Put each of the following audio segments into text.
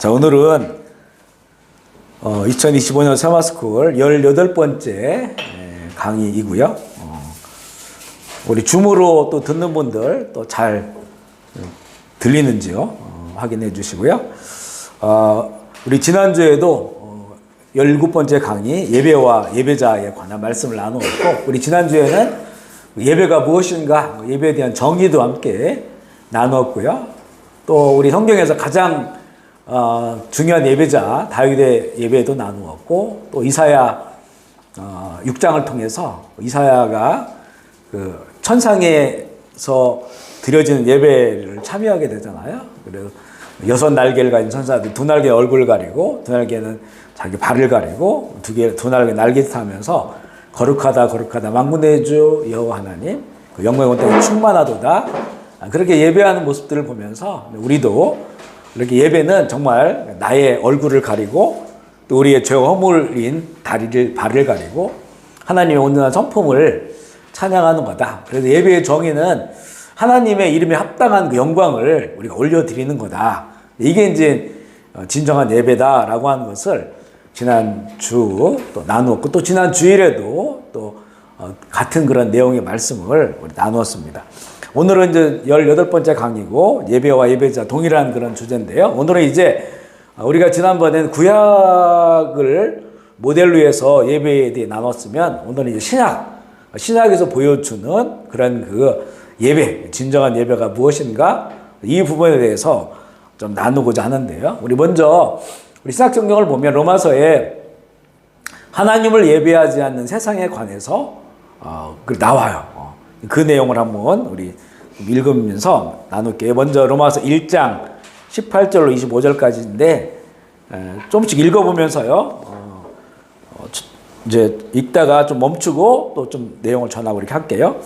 자, 오늘은 2025년 세마스쿨 18번째 강의이고요. 우리 줌으로 또 듣는 분들 또 잘 들리는지요? 확인해 주시고요. 우리 지난주에도 17번째 강의 예배와 예배자에 관한 말씀을 나누었고, 우리 지난주에는 예배가 무엇인가, 예배에 대한 정의도 함께 나누었고요. 또 우리 성경에서 가장 중요한 예배자 다윗의 예배도 나누었고, 또 이사야 6장을 통해서 이사야가 그 천상에서 드려지는 예배를 참여하게 되잖아요. 그래서 6날개를 가진 천사들, 2날개 얼굴을 가리고 2날개는 자기 발을 가리고 2날개 날개짓 하면서 거룩하다 거룩하다 만군의 주 여호와 하나님 그 영광의 권능이 충만하도다, 그렇게 예배하는 모습들을 보면서 우리도 이렇게 예배는 정말 나의 얼굴을 가리고 또 우리의 죄와 허물인 발을 가리고 하나님의 온전한 성품을 찬양하는 거다. 그래서 예배의 정의는 하나님의 이름에 합당한 그 영광을 우리가 올려드리는 거다. 이게 이제 진정한 예배다라고 하는 것을 지난주 또 나누었고, 또 지난 주일에도 또 같은 그런 내용의 말씀을 우리 나누었습니다. 오늘은 이제 18번째 강의고 예배와 예배자 동일한 그런 주제인데요. 오늘은 이제 우리가 지난번에는 구약을 모델로 해서 예배에 대해 나눴으면, 오늘은 이제 신약에서 보여주는 그런 그 예배, 진정한 예배가 무엇인가, 이 부분에 대해서 좀 나누고자 하는데요. 우리 먼저 우리 신약 성경을 보면 로마서에 하나님을 예배하지 않는 세상에 관해서 나와요. 그 내용을 한번 우리 읽으면서 나눌게요. 먼저 로마서 1장 18절로 25절까지인데 조금씩 읽어보면서요. 이제 읽다가 좀 멈추고 또 좀 내용을 전하고 이렇게 할게요.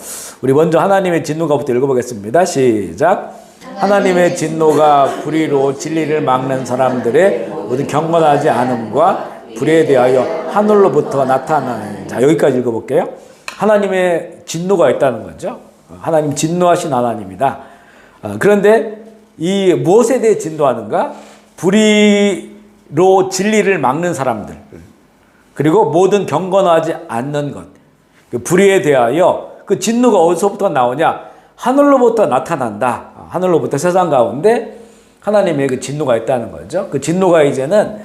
우리 먼저 하나님의 진노가부터 읽어보겠습니다. 시작. 하나님의 진노가 불의로 진리를 막는 사람들의 모든 경건하지 않음과 불의에 대하여 하늘로부터 나타나는. 자, 여기까지 읽어볼게요. 하나님의 진노가 있다는 거죠. 하나님 진노하신 하나님이다. 그런데 이 무엇에 대해 진노하는가? 불의로 진리를 막는 사람들, 그리고 모든 경건하지 않는 것, 그 불의에 대하여 그 진노가 어디서부터 나오냐? 하늘로부터 나타난다. 하늘로부터 세상 가운데 하나님의 그 진노가 있다는 거죠. 그 진노가 이제는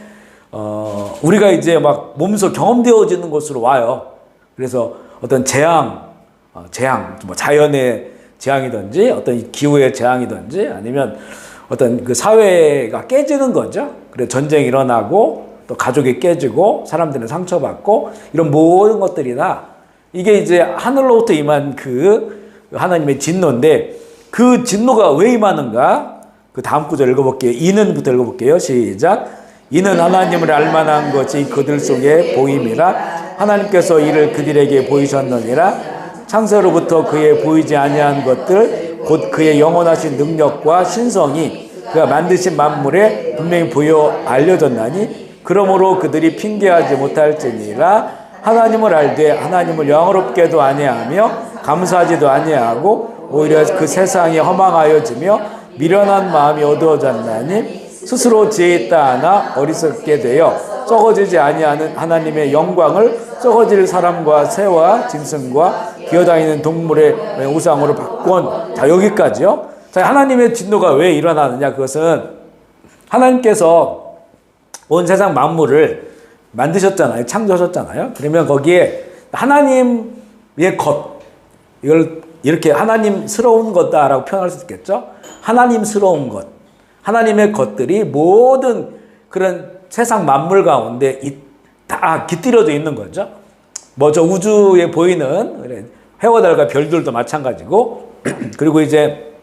우리가 이제 막 몸소 경험되어지는 것으로 와요. 그래서 어떤 재앙, 뭐 자연의 재앙이든지 어떤 기후의 재앙이든지 아니면 어떤 그 사회가 깨지는 거죠. 그래서 전쟁이 일어나고 또 가족이 깨지고 사람들은 상처받고 이런 모든 것들이 다 이게 이제 하늘로부터 임한 그 하나님의 진노인데, 그 진노가 왜 임하는가? 그 다음 구절 읽어볼게요. 이는부터 읽어볼게요. 시작. 이는 하나님을 알만한 것이 그들 속에 보임이라 하나님께서 이를 그들에게 보이셨느니라. 창세로부터 그의 보이지 아니한 것들 곧 그의 영원하신 능력과 신성이 그가 만드신 만물에 분명히 보여 알려졌나니 그러므로 그들이 핑계하지 못할지니라. 하나님을 알되 하나님을 영화롭게도 아니하며 감사하지도 아니하고 오히려 그 세상에 허망하여지며 미련한 마음이 어두워졌나니 스스로 지혜 있다 하나 어리석게 되어 썩어지지 아니하는 하나님의 영광을 썩어질 사람과 새와 짐승과 기어다니는 동물의 우상으로 바꾼. 자, 여기까지요. 자, 하나님의 진노가 왜 일어나느냐? 그것은 하나님께서 온 세상 만물을 만드셨잖아요. 창조하셨잖아요. 그러면 거기에 하나님의 것, 이걸 이렇게 하나님스러운 것다라고 표현할 수 있겠죠. 하나님스러운 것, 하나님의 것들이 모든 그런 세상 만물 가운데 다 깃들여져 있는 거죠. 뭐 저 우주에 보이는 해와 달과 별들도 마찬가지고 그리고 이제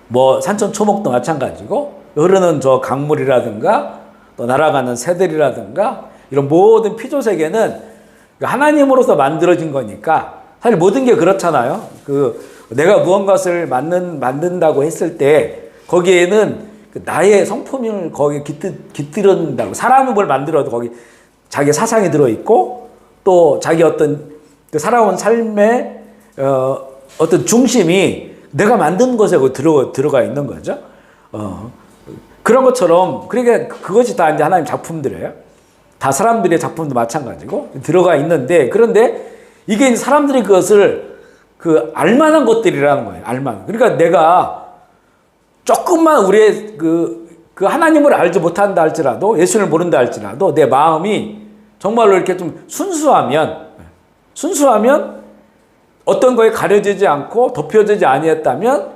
뭐 산천초목도 마찬가지고 흐르는 저 강물이라든가 또 날아가는 새들이라든가 이런 모든 피조세계는 하나님으로서 만들어진 거니까 사실 모든 게 그렇잖아요. 그 내가 무언가를 만든다고 했을 때 거기에는 나의 성품을 거기에 깃들인다고. 사람이 뭘 만들어도 거기 자기 사상이 들어있고 또 자기 어떤 그 살아온 삶의 어떤 중심이 내가 만든 것에 들어가 있는 거죠. 그런 것처럼, 그러니까 그것이 다 이제 하나님 작품들이에요. 다 사람들의 작품도 마찬가지고 들어가 있는데, 그런데 이게 이제 사람들이 그것을 알만한 것들이라는 거예요. 알만한. 그러니까 내가 조금만 우리의 그 하나님을 알지 못한다 할지라도, 예수를 모른다 할지라도, 내 마음이 정말로 이렇게 좀 순수하면 어떤 거에 가려지지 않고 덮여지지 아니했다면,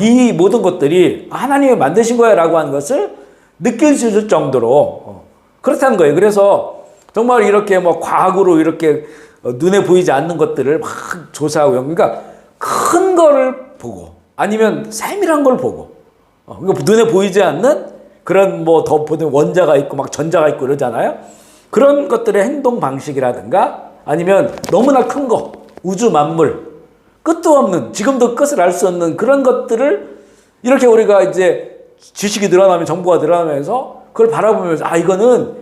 이 모든 것들이 하나님이 만드신 거야 라고 하는 것을 느낄 수 있을 정도로 그렇다는 거예요. 그래서 정말 이렇게 뭐 과학으로 이렇게 눈에 보이지 않는 것들을 막 조사하고, 그러니까 큰 거를 보고 아니면 세밀한 걸 보고, 그러니까 눈에 보이지 않는 그런 뭐 더 보는 원자가 있고 막 전자가 있고 그러잖아요. 그런 것들의 행동 방식이라든가 아니면 너무나 큰 거, 우주 만물, 끝도 없는, 지금도 끝을 알 수 없는 그런 것들을 이렇게 우리가 이제 지식이 늘어나면, 정보가 늘어나면서 그걸 바라보면서, 이거는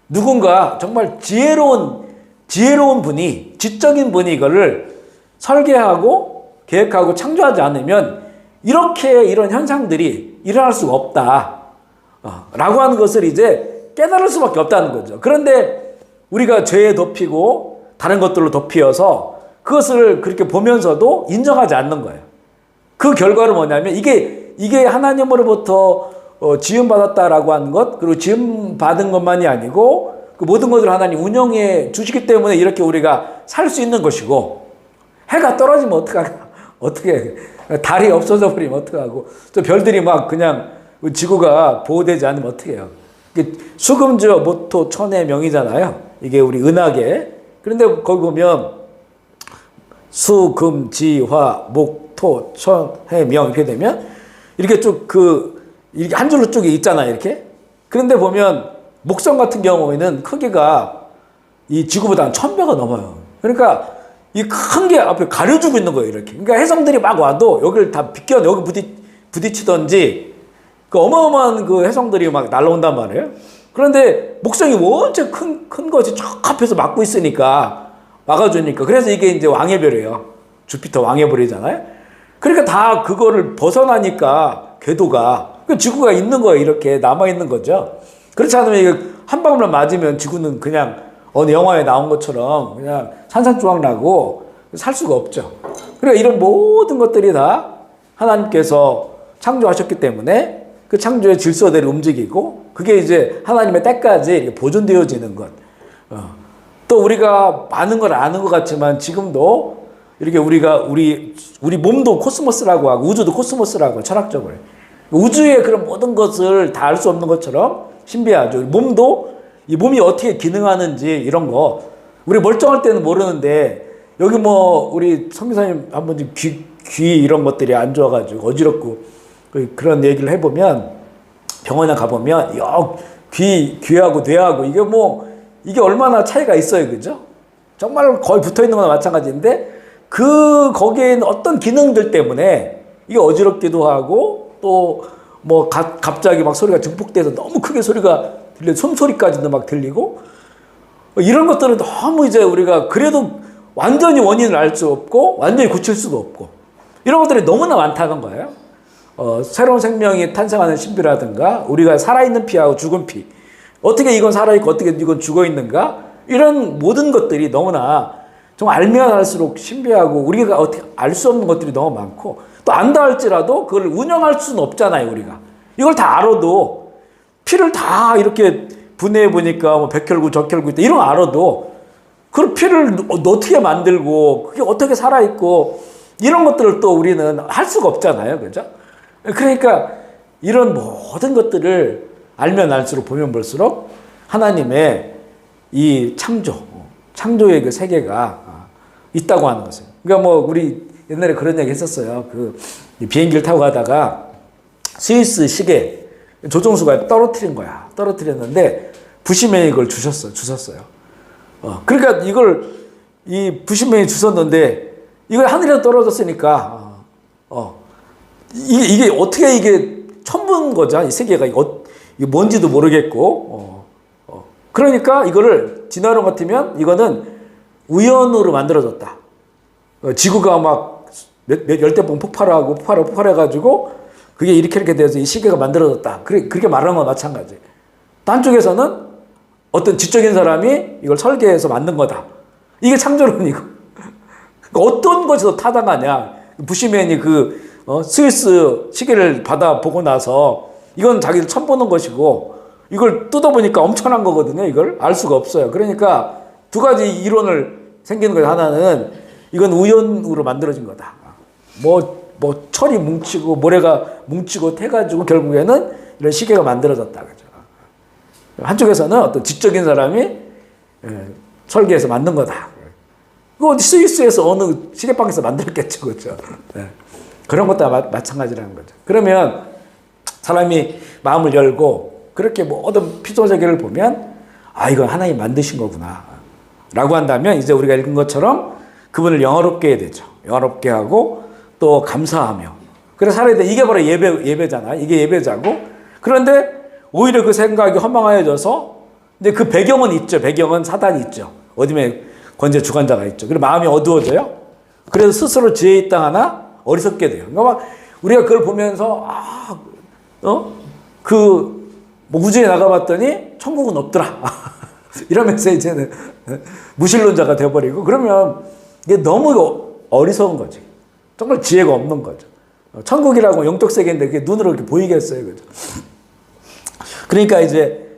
누군가 정말 지혜로운 분이, 지적인 분이 이거를 설계하고 계획하고 창조하지 않으면 이렇게 이런 현상들이 일어날 수가 없다 라고 하는 것을 이제 깨달을 수밖에 없다는 거죠. 그런데 우리가 죄에 덮이고 다른 것들로 덮여서 그것을 그렇게 보면서도 인정하지 않는 거예요. 그 결과는 뭐냐면 이게 하나님으로부터 지음받았다라고 하는 것, 그리고 지음받은 것만이 아니고 그 모든 것을 하나님 운영해 주시기 때문에 이렇게 우리가 살 수 있는 것이고, 해가 떨어지면 어떻게 달이 없어져 버리면 어떡하고, 또 별들이 막 그냥 지구가 보호되지 않으면 어떻게 해요. 수금주어 모토 천의 명이잖아요. 이게 우리 은하계. 그런데 거기 보면 수, 금, 지, 화, 목, 토, 천, 해, 명 이렇게 되면 이렇게 쭉 이렇게 한 줄로 쭉 있잖아요. 이렇게. 그런데 보면 목성 같은 경우에는 크기가 이 지구보다 1000배가 넘어요. 그러니까 이 큰 게 앞에 가려주고 있는 거예요. 이렇게. 그러니까 해성들이 막 와도 여기를 다 여기 부딪히던지 그 어마어마한 그 해성들이 막 날아온단 말이에요. 그런데 목성이 원체 큰 것이 쫙 앞에서 막고 있으니까, 막아주니까. 그래서 이게 이제 왕의 별이에요. 주피터 왕의 별이잖아요. 그러니까 다 그거를 벗어나니까 궤도가, 지구가 있는 거예요. 이렇게 남아있는 거죠. 그렇지 않으면 이게 한 방울만 맞으면 지구는 그냥 어느 영화에 나온 것처럼 그냥 산산조각 나고 살 수가 없죠. 그러니까 이런 모든 것들이 다 하나님께서 창조하셨기 때문에 그 창조의 질서대로 움직이고, 그게 이제 하나님의 때까지 보존되어지는 것. 또 우리가 많은 걸 아는 것 같지만 지금도 이렇게 우리 몸도 코스모스라고 하고 우주도 코스모스라고, 철학적으로 우주의 그런 모든 것을 다 알 수 없는 것처럼 신비하죠. 이 몸이 어떻게 기능하는지 이런 거 우리 멀쩡할 때는 모르는데, 여기 뭐 우리 성교사님 한번 귀 이런 것들이 안 좋아가지고 어지럽고 그런 얘기를 해보면, 병원에 가보면 귀하고 뇌하고 이게 얼마나 차이가 있어요. 그죠? 정말 거의 붙어 있는 거나 마찬가지인데, 거기에 있는 어떤 기능들 때문에 이게 어지럽기도 하고, 또 뭐 갑자기 막 소리가 증폭돼서 너무 크게 소리가 들려, 숨소리까지도 막 들리고, 이런 것들은 너무 이제 우리가 그래도 완전히 원인을 알 수 없고 완전히 고칠 수도 없고, 이런 것들이 너무나 많다는 거예요. 새로운 생명이 탄생하는 신비라든가, 우리가 살아있는 피하고 죽은 피, 어떻게 이건 살아있고 어떻게 이건 죽어있는가, 이런 모든 것들이 너무나 정말 알면 알수록 신비하고, 우리가 어떻게 알 수 없는 것들이 너무 많고, 또 안다 할지라도 그걸 운영할 수는 없잖아요. 우리가 이걸 다 알아도, 피를 다 이렇게 분해해 보니까 뭐 백혈구 적혈구 있다, 이런 거 알아도 그걸 피를 어떻게 만들고 그게 어떻게 살아있고, 이런 것들을 또 우리는 할 수가 없잖아요. 그죠? 그러니까 이런 모든 것들을 알면 알수록, 보면 볼수록 하나님의 이 창조의 그 세계가 있다고 하는 것이에요. 그러니까 뭐 우리 옛날에 그런 얘기 했었어요. 비행기를 타고 가다가 스위스 시계 조종수가 떨어뜨렸는데 부시맨이 이걸 주셨어요. 그러니까 이 부시맨이 주셨는데 이걸 하늘에 떨어졌으니까 이게 어떻게 이게 처음 본 거죠. 이 세계가 이게 뭔지도 모르겠고, 그러니까 이거를 진화론 같으면 이거는 우연으로 만들어졌다. 지구가 막 열대봉 폭발해가지고 그게 이렇게 돼서 이 시계가 만들어졌다. 그렇게 말하는 건 마찬가지. 또 한쪽에서는 어떤 지적인 사람이 이걸 설계해서 만든 거다. 이게 창조론이고. 그러니까 어떤 것이 더 타당하냐. 부시맨이 스위스 시계를 받아보고 나서 이건 자기들 처음 보는 것이고 이걸 뜯어보니까 엄청난 거거든요. 이걸 알 수가 없어요. 그러니까 두 가지 이론을 생기는 거예요. 하나는 이건 우연으로 만들어진 거다. 철이 뭉치고 모래가 뭉치고 해가지고 결국에는 이런 시계가 만들어졌다. 그죠? 한쪽에서는 어떤 지적인 사람이 설계해서 만든 거다. 그거 스위스에서 어느 시계방에서 만들었겠죠. 그죠? 그런 것도 마찬가지라는 거죠. 그러면 사람이 마음을 열고 그렇게 모든 피조세계를 보면 이건 하나님 만드신 거구나 라고 한다면 이제 우리가 읽은 것처럼 그분을 영화롭게 해야 되죠. 영화롭게 하고 또 감사하며 그래서 살아야 돼. 이게 바로 예배잖아요. 이게 예배자고 그런데 오히려 그 생각이 허망하여져서 근데 그 배경은 있죠. 배경은 사단이 있죠. 어둠의 권세 주관자가 있죠. 그리고 마음이 어두워져요. 그래서 스스로 지혜 있다 하나 어리석게 돼요. 그러니까 막 우리가 그걸 보면서 우주에 나가봤더니 천국은 없더라. 이러면서 이제는 무신론자가 되어버리고 그러면 이게 너무 어리석은 거지. 정말 지혜가 없는 거죠. 천국이라고 영적세계인데 그게 눈으로 이렇게 보이겠어요. 그죠? 그러니까 이제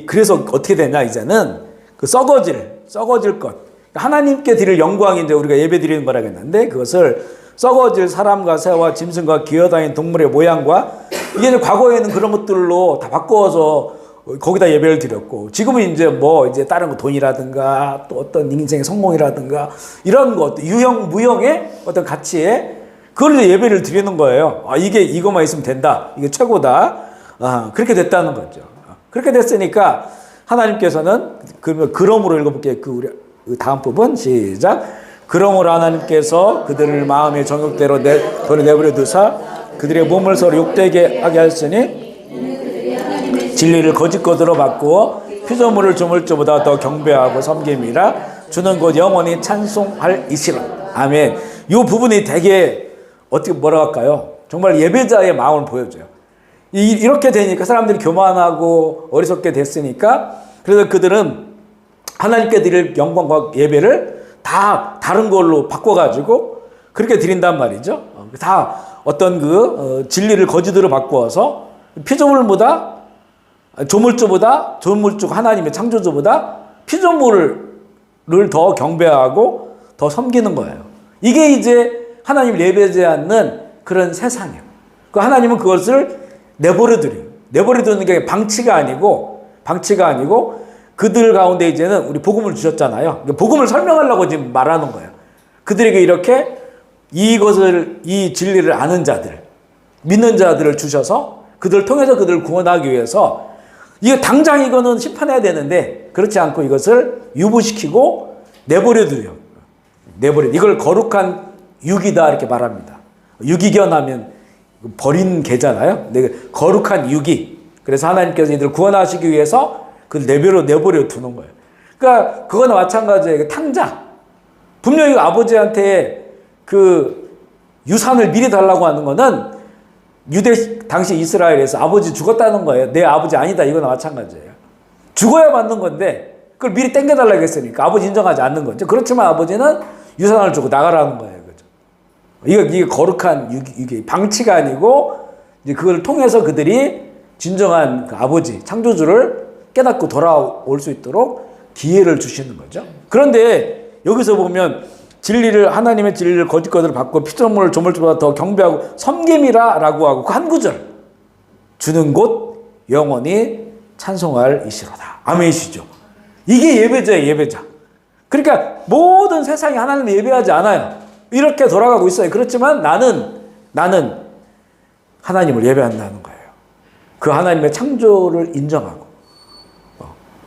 그래서 어떻게 되냐, 이제는 썩어질 것. 하나님께 드릴 영광이 이제 우리가 예배 드리는 거라겠는데 그것을 썩어질 사람과 새와 짐승과 기어다니는 동물의 모양과 이게 과거에는 그런 것들로 다 바꿔서 거기다 예배를 드렸고 지금은 이제 다른 거 돈이라든가 또 어떤 인생의 성공이라든가 이런 것 유형 무형의 어떤 가치에 그걸 이제 예배를 드리는 거예요. 이것만 있으면 된다. 이게 최고다. 그렇게 됐다는 거죠. 그렇게 됐으니까 하나님께서는 그러므로 읽어볼게요. 우리 다음 부분 시작. 그러므로 하나님께서 그들을 마음의 정욕대로 내버려 두사 그들의 몸을 서로 욕되게 하게 하였으니 진리를 거짓 것으로 바꾸어 피조물을 조물주보다 더 경배하고 섬김이라 주는 곧 영원히 찬송할 이시라. 아멘. 이 부분이 되게 뭐라 할까요? 정말 예배자의 마음을 보여줘요. 이렇게 되니까 사람들이 교만하고 어리석게 됐으니까 그래서 그들은 하나님께 드릴 영광과 예배를 다 다른 걸로 바꿔가지고 그렇게 드린단 말이죠. 다 어떤 진리를 거짓으로 바꾸어서 피조물보다 조물주 하나님의 창조주보다 피조물을 더 경배하고 더 섬기는 거예요. 이게 이제 하나님을 예배하지 않는 그런 세상이에요. 하나님은 그것을 내버려두는 게 방치가 아니고 그들 가운데 이제는 우리 복음을 주셨잖아요. 복음을 설명하려고 지금 말하는 거예요. 그들에게 이렇게 이 진리를 아는 자들, 믿는 자들을 주셔서 그들을 통해서 그들을 구원하기 위해서 당장 이거는 심판해야 되는데 그렇지 않고 이것을 유보시키고 내버려둬요. 이걸 거룩한 유기다 이렇게 말합니다. 유기견하면 버린 개잖아요. 거룩한 유기. 그래서 하나님께서 이들을 구원하시기 위해서 그걸 내버려 두는 거예요. 그러니까 그거는 마찬가지예요. 탕자. 분명히 아버지한테 유산을 미리 달라고 하는 거는 당시 이스라엘에서 아버지 죽었다는 거예요. 내 아버지 아니다. 이거나 마찬가지예요. 죽어야 받는 건데 그걸 미리 땡겨달라고 했으니까 아버지 인정하지 않는 거죠. 그렇지만 아버지는 유산을 주고 나가라는 거예요. 그죠? 이게 거룩한 유기, 방치가 아니고 이제 그걸 통해서 그들이 진정한 아버지, 창조주를 깨닫고 돌아올 수 있도록 기회를 주시는 거죠. 그런데 여기서 보면 하나님의 진리를 거짓 것으로 바꾸어 피조물을 조물주보다 더 경배하고 섬김이라 라고 하고 그 한 구절 주는 곳 영원히 찬송할 이시로다. 아멘이시죠. 이게 예배자예요. 예배자. 그러니까 모든 세상이 하나님을 예배하지 않아요. 이렇게 돌아가고 있어요. 그렇지만 나는 하나님을 예배한다는 거예요. 그 하나님의 창조를 인정하고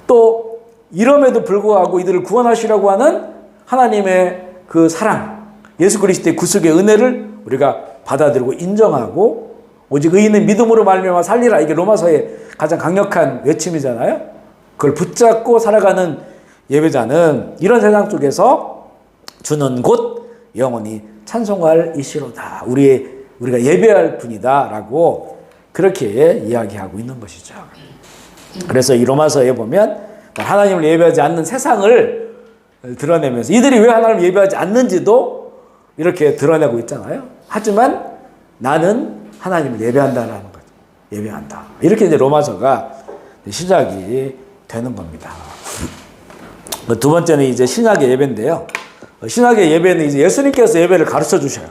또 이럼에도 불구하고 이들을 구원하시려고 하는 하나님의 그 사랑, 예수 그리스도의 구속의 은혜를 우리가 받아들이고 인정하고 오직 의인은 믿음으로 말미암아 살리라. 이게 로마서의 가장 강력한 외침이잖아요. 그걸 붙잡고 살아가는 예배자는 이런 세상 속에서 주는 곳 영원히 찬송할 이시로다. 우리의 우리가 예배할 분이다라고 그렇게 이야기하고 있는 것이죠. 그래서 이 로마서에 보면 하나님을 예배하지 않는 세상을 드러내면서 이들이 왜 하나님을 예배하지 않는지도 이렇게 드러내고 있잖아요. 하지만 나는 하나님을 예배한다라는 거죠. 예배한다. 이렇게 이제 로마서가 시작이 되는 겁니다. 두 번째는 이제 신약의 예배인데요. 신약의 예배는 이제 예수님께서 예배를 가르쳐 주셔요.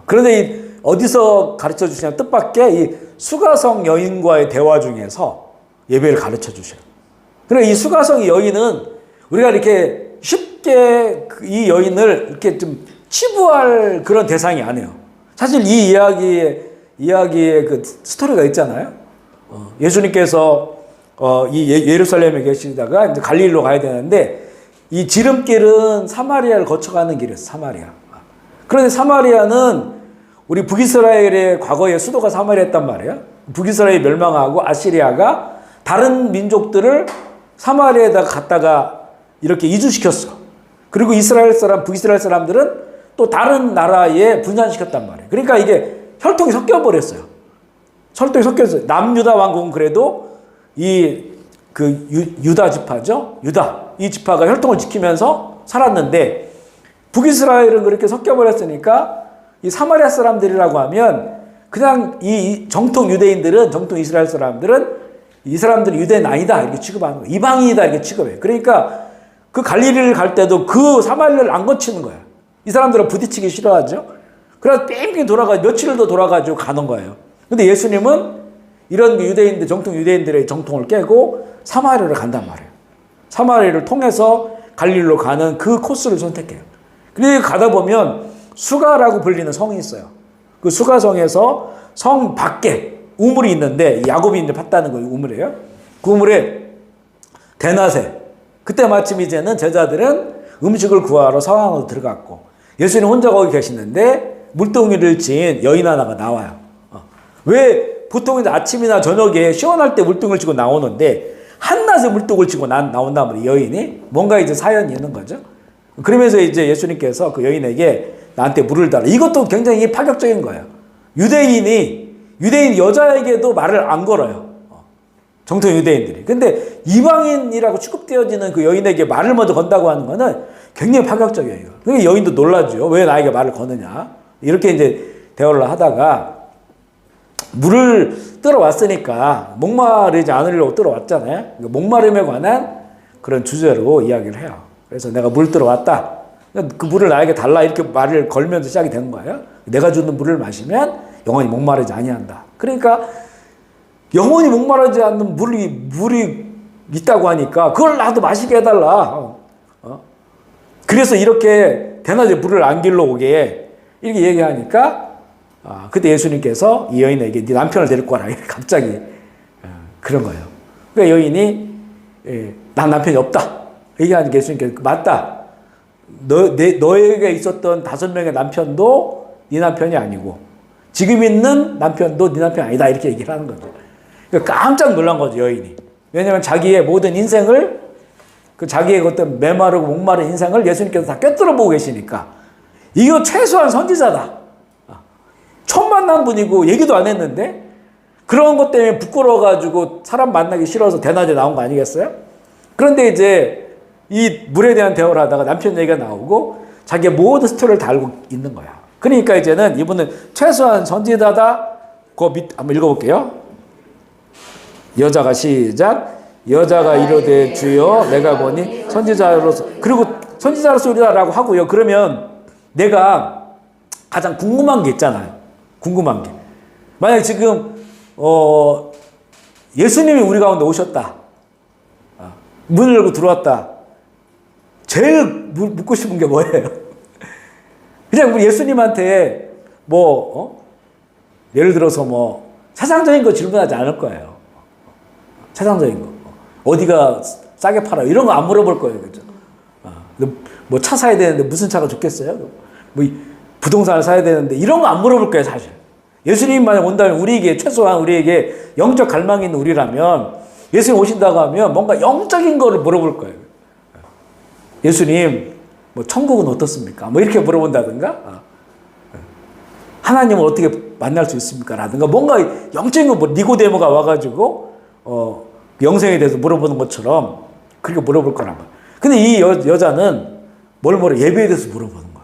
그런데 어디서 가르쳐 주시냐면 뜻밖의 이 수가성 여인과의 대화 중에서 예배를 가르쳐 주셔요. 그러니까 이 수가성 여인은 우리가 이렇게 쉽게 이 여인을 이렇게 좀 치부할 그런 대상이 아니에요. 사실 이 이야기의 그 스토리가 있잖아요. 예수님께서 이 예루살렘에 계시다가 이제 갈릴리로 가야 되는데 이 지름길은 사마리아를 거쳐가는 길이었어요. 사마리아. 그런데 사마리아는 우리 북이스라엘의 과거의 수도가 사마리아였단 말이에요. 북이스라엘이 멸망하고 아시리아가 다른 민족들을 사마리아에다가 갖다가 이렇게 이주시켰어. 그리고 북이스라엘 사람들은 또 다른 나라에 분산시켰단 말이에요. 그러니까 이게 혈통이 섞여버렸어요. 혈통이 섞였어요. 남유다 왕국은 그래도 유다 지파죠. 이 지파가 혈통을 지키면서 살았는데 북이스라엘은 그렇게 섞여버렸으니까 이 사마리아 사람들이라고 하면 그냥 이 정통 유대인들은, 정통 이스라엘 사람들은 이 사람들이 유대인 아니다 이렇게 취급하는 거예요. 이방인이다 이렇게 취급해요. 그러니까 그 갈릴리를 갈 때도 그 사마리아를 안 거치는 거예요. 이 사람들은 부딪히기 싫어하죠. 그래서 뺑뺑 며칠을 더 돌아가지고 가는 거예요. 근데 예수님은 이런 유대인들, 정통 유대인들의 정통을 깨고 사마리아를 간단 말이에요. 사마리아를 통해서 갈릴리로 가는 그 코스를 선택해요. 그래서 가다 보면 수가라고 불리는 성이 있어요. 그 수가성에서 성 밖에 우물이 있는데 야곱이 이제 팠다는 거 우물이에요. 그 우물에 대낮에 그때 마침 이제는 제자들은 음식을 구하러 상황으로 들어갔고 예수님 혼자 거기 계시는데 물동이를 진 여인 하나가 나와요. 왜 보통 이제 아침이나 저녁에 시원할 때 물동을 치고 나오는데 한낮에 물동을 치고 나온단 말이에요. 여인이 뭔가 이제 사연이 있는 거죠. 그러면서 이제 예수님께서 그 여인에게 나한테 물을 달라. 이것도 굉장히 파격적인 거예요. 유대인 여자에게도 말을 안 걸어요. 정통 유대인들이. 근데 이방인이라고 취급되어지는 그 여인에게 말을 먼저 건다고 하는 거는 굉장히 파격적이에요. 그러니까 여인도 놀라죠. 왜 나에게 말을 거느냐. 이렇게 이제 대화를 하다가 물을 들어왔으니까 목마르지 않으려고 들어왔잖아요. 목마름에 관한 그런 주제로 이야기를 해요. 그래서 내가 물 들어왔다. 그 물을 나에게 달라 이렇게 말을 걸면서 시작이 된 거예요. 내가 주는 물을 마시면 영원히 목마르지 아니한다. 그러니까 영원히 목마르지 않는 물이 있다고 하니까 그걸 나도 마시게 해달라. 그래서 이렇게 대낮에 물을 안 길러 오게 이렇게 얘기하니까 그때 예수님께서 이 여인에게 네 남편을 데리고 와라. 갑자기 그런 거예요. 그러니까 여인이 난 남편이 없다. 얘기하니까 예수님께서 맞다. 너에게 있었던 5명의 남편도 네 남편이 아니고 지금 있는 남편도 네 남편이 아니다. 이렇게 얘기를 하는 거죠. 그러니까 깜짝 놀란 거죠, 여인이. 왜냐하면 자기의 모든 인생을 자기의 어떤 메마르고 목마른 인생을 예수님께서 다 꿰뚫어 보고 계시니까 이거 최소한 선지자다. 처음 만난 분이고 얘기도 안 했는데 그런 것 때문에 부끄러워가지고 사람 만나기 싫어서 대낮에 나온 거 아니겠어요? 그런데 이제 이 물에 대한 대화를 하다가 남편 얘기가 나오고 자기의 모든 스토리를 다 알고 있는 거야. 그러니까 이제는 이분은 최소한 선지자다. 그거 한번 읽어볼게요. 여자가 시작. 여자가 이르되 주여 내가 보니 선지자로서 그리고 선지자로서 우리다라고 하고요. 그러면 내가 가장 궁금한 게 있잖아요. 궁금한 게. 만약 지금 예수님이 우리 가운데 오셨다. 문을 열고 들어왔다. 제일 묻고 싶은 게 뭐예요? 그냥 우리 예수님한테 예를 들어서 세상적인 거 질문하지 않을 거예요. 세상적인 거. 어디가 싸게 팔아. 이런 거 안 물어볼 거예요. 그죠? 차 사야 되는데 무슨 차가 좋겠어요? 부동산을 사야 되는데 이런 거 안 물어볼 거예요, 사실. 예수님 만약 온다면 최소한 우리에게 영적 갈망이 있는 우리라면 예수님 오신다고 하면 뭔가 영적인 거를 물어볼 거예요. 예수님, 천국은 어떻습니까? 이렇게 물어본다든가. 하나님을 어떻게 만날 수 있습니까? 라든가 뭔가 영적인 거, 뭐 니고데모가 와가지고 영생에 대해서 물어보는 것처럼 그렇게 물어볼 거란 말이야. 근데 이 여자는 뭘 물어? 예배에 대해서 물어보는 거야.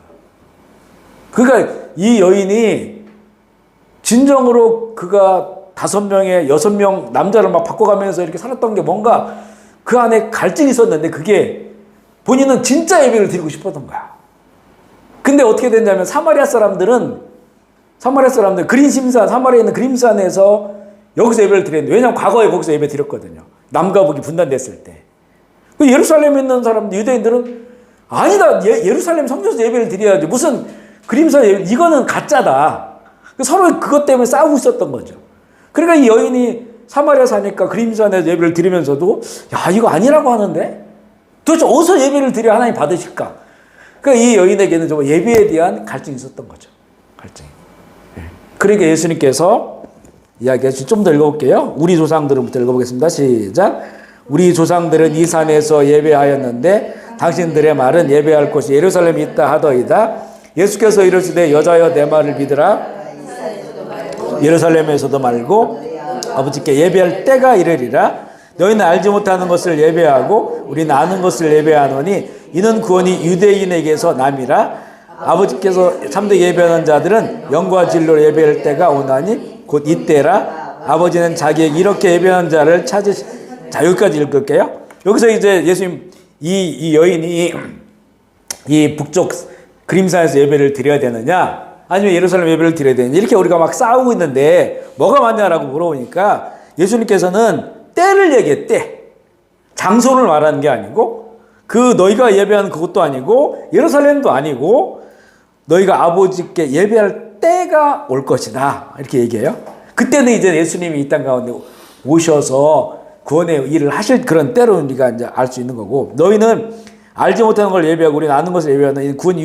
그러니까 이 여인이 진정으로 그가 5명에 6명 남자를 막 바꿔가면서 이렇게 살았던 게 뭔가 그 안에 갈증이 있었는데 그게 본인은 진짜 예배를 드리고 싶었던 거야. 근데 어떻게 됐냐면 사마리아 사람들은 그린심산, 사마리아에 있는 그린심산에서 여기서 예배를 드렸는데, 왜냐하면 과거에 거기서 예배 드렸거든요. 남과 북이 분단됐을 때. 예루살렘에 있는 사람들, 유대인들은 아니다, 예루살렘 성전에서 예배를 드려야지. 무슨 그림산 예배, 이거는 가짜다. 서로 그것 때문에 싸우고 있었던 거죠. 그러니까 이 여인이 사마리아 사니까 그림산에서 예배를 드리면서도 야, 이거 아니라고 하는데 도대체 어디서 예배를 드려 하나님 받으실까? 그러니까 이 여인에게는 좀 예배에 대한 갈증이 있었던 거죠. 갈증이. 그러니까 예수님께서 이야기하시, 좀 더 읽어볼게요. 우리 조상들부터 읽어보겠습니다. 시작. 우리 조상들은 이 산에서 예배하였는데 당신들의 말은 예배할 곳이 예루살렘에 있다 하더이다. 예수께서 이르시되 여자여 내 말을 믿으라. 예루살렘에서도 말고 아버지께 예배할 때가 이르리라. 너희는 알지 못하는 것을 예배하고 우리는 아는 것을 예배하노니 이는 구원이 유대인에게서 남이라. 아버지께서 참되게 예배하는 자들은 영과 진리로 예배할 때가 오나니 곧 이때라. 아버지는 자기에게 이렇게 예배하는 자를 자, 여기까지 읽을게요. 여기서 이제 예수님 이 여인이 이 북쪽 그림산에서 예배를 드려야 되느냐 아니면 예루살렘 예배를 드려야 되느냐, 이렇게 우리가 막 싸우고 있는데 뭐가 맞냐라고 물어보니까 예수님께서는 때를 얘기해. 때, 장소를 말하는 게 아니고 그 너희가 예배하는 그것도 아니고 예루살렘도 아니고 너희가 아버지께 예배할 때가 올 것이다, 이렇게 얘기해요. 그때는 이제 예수님이 이 땅 가운데 오셔서 구원의 일을 하실 그런 때로 우리가 이제 알 수 있는 거고, 너희는 알지 못하는 걸 예배하고 우리는 아는 것을 예배하는 구원이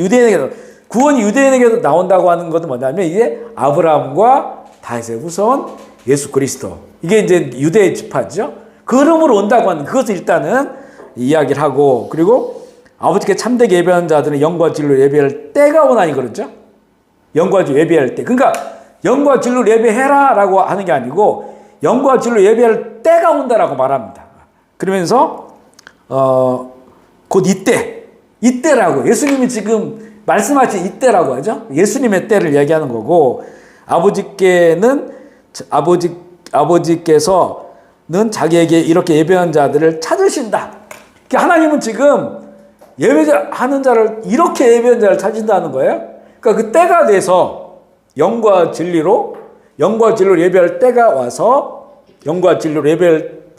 유대인에게도 나온다고 하는 것은 뭐냐면 이게 아브라함과 다윗의 후손 예수 그리스도, 이게 이제 유대의 지파죠. 그 이름으로 온다고 하는 그것을 일단은 이야기를 하고, 그리고 아버지께 참되게 예배하는 자들은 영과 진리로 예배할 때가 오나니 그러죠. 영과 진리로 예배할 때. 그러니까 영과 진리로 예배해라라고 하는 게 아니고 영과 진리로 예배할 때가 온다라고 말합니다. 그러면서 곧 이때라고 예수님이 지금 말씀하신 이때라고 하죠. 예수님의 때를 얘기하는 거고, 아버지께서는 자기에게 이렇게 예배하는 자들을 찾으신다. 하나님은 지금 예배하는 자를, 이렇게 예배하는 자를 찾으신다는 거예요. 그러니까 그 때가 돼서 영과 진리로 예배할 때가 와서 영과 진리로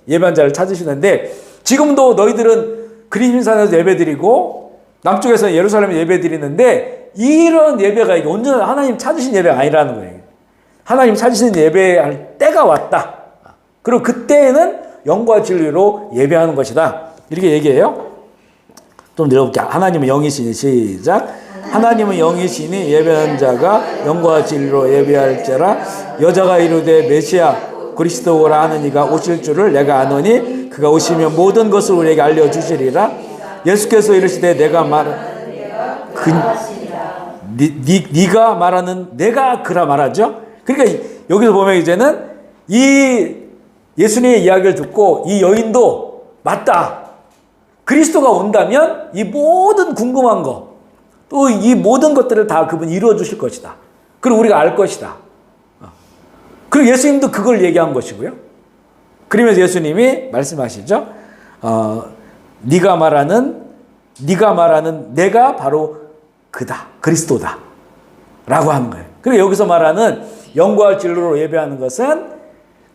예배한 자를 찾으시는데, 지금도 너희들은 그림산에서 예배드리고 남쪽에서는 예루살렘에 예배드리는데 이런 예배가 이게 온전한 하나님 찾으신 예배가 아니라는 거예요. 하나님 찾으신 예배할 때가 왔다. 그리고 그때에는 영과 진리로 예배하는 것이다, 이렇게 얘기해요. 좀 읽어볼게요. 하나님은 영이시니, 시작. 하나님은 영이시니 예배하는 자가 영과 진리로 예배할지라. 여자가 이르되 메시아 그리스도라 하는 이가 오실 줄을 내가 아노니 그가 오시면 모든 것을 우리에게 알려주시리라. 예수께서 이르시되 네가 말하는 내가 그라 말하죠. 그러니까 여기서 보면 이제는 이 예수님의 이야기를 듣고 이 여인도 맞다, 그리스도가 온다면 이 모든 궁금한 거, 또 이 모든 것들을 다 그분이 이루어 주실 것이다. 그리고 우리가 알 것이다. 그리고 예수님도 그걸 얘기한 것이고요. 그러면서 예수님이 말씀하시죠. 네가 말하는 내가 바로 그다, 그리스도다 라고 하는 거예요. 그리고 여기서 말하는 영과 진리로 예배하는 것은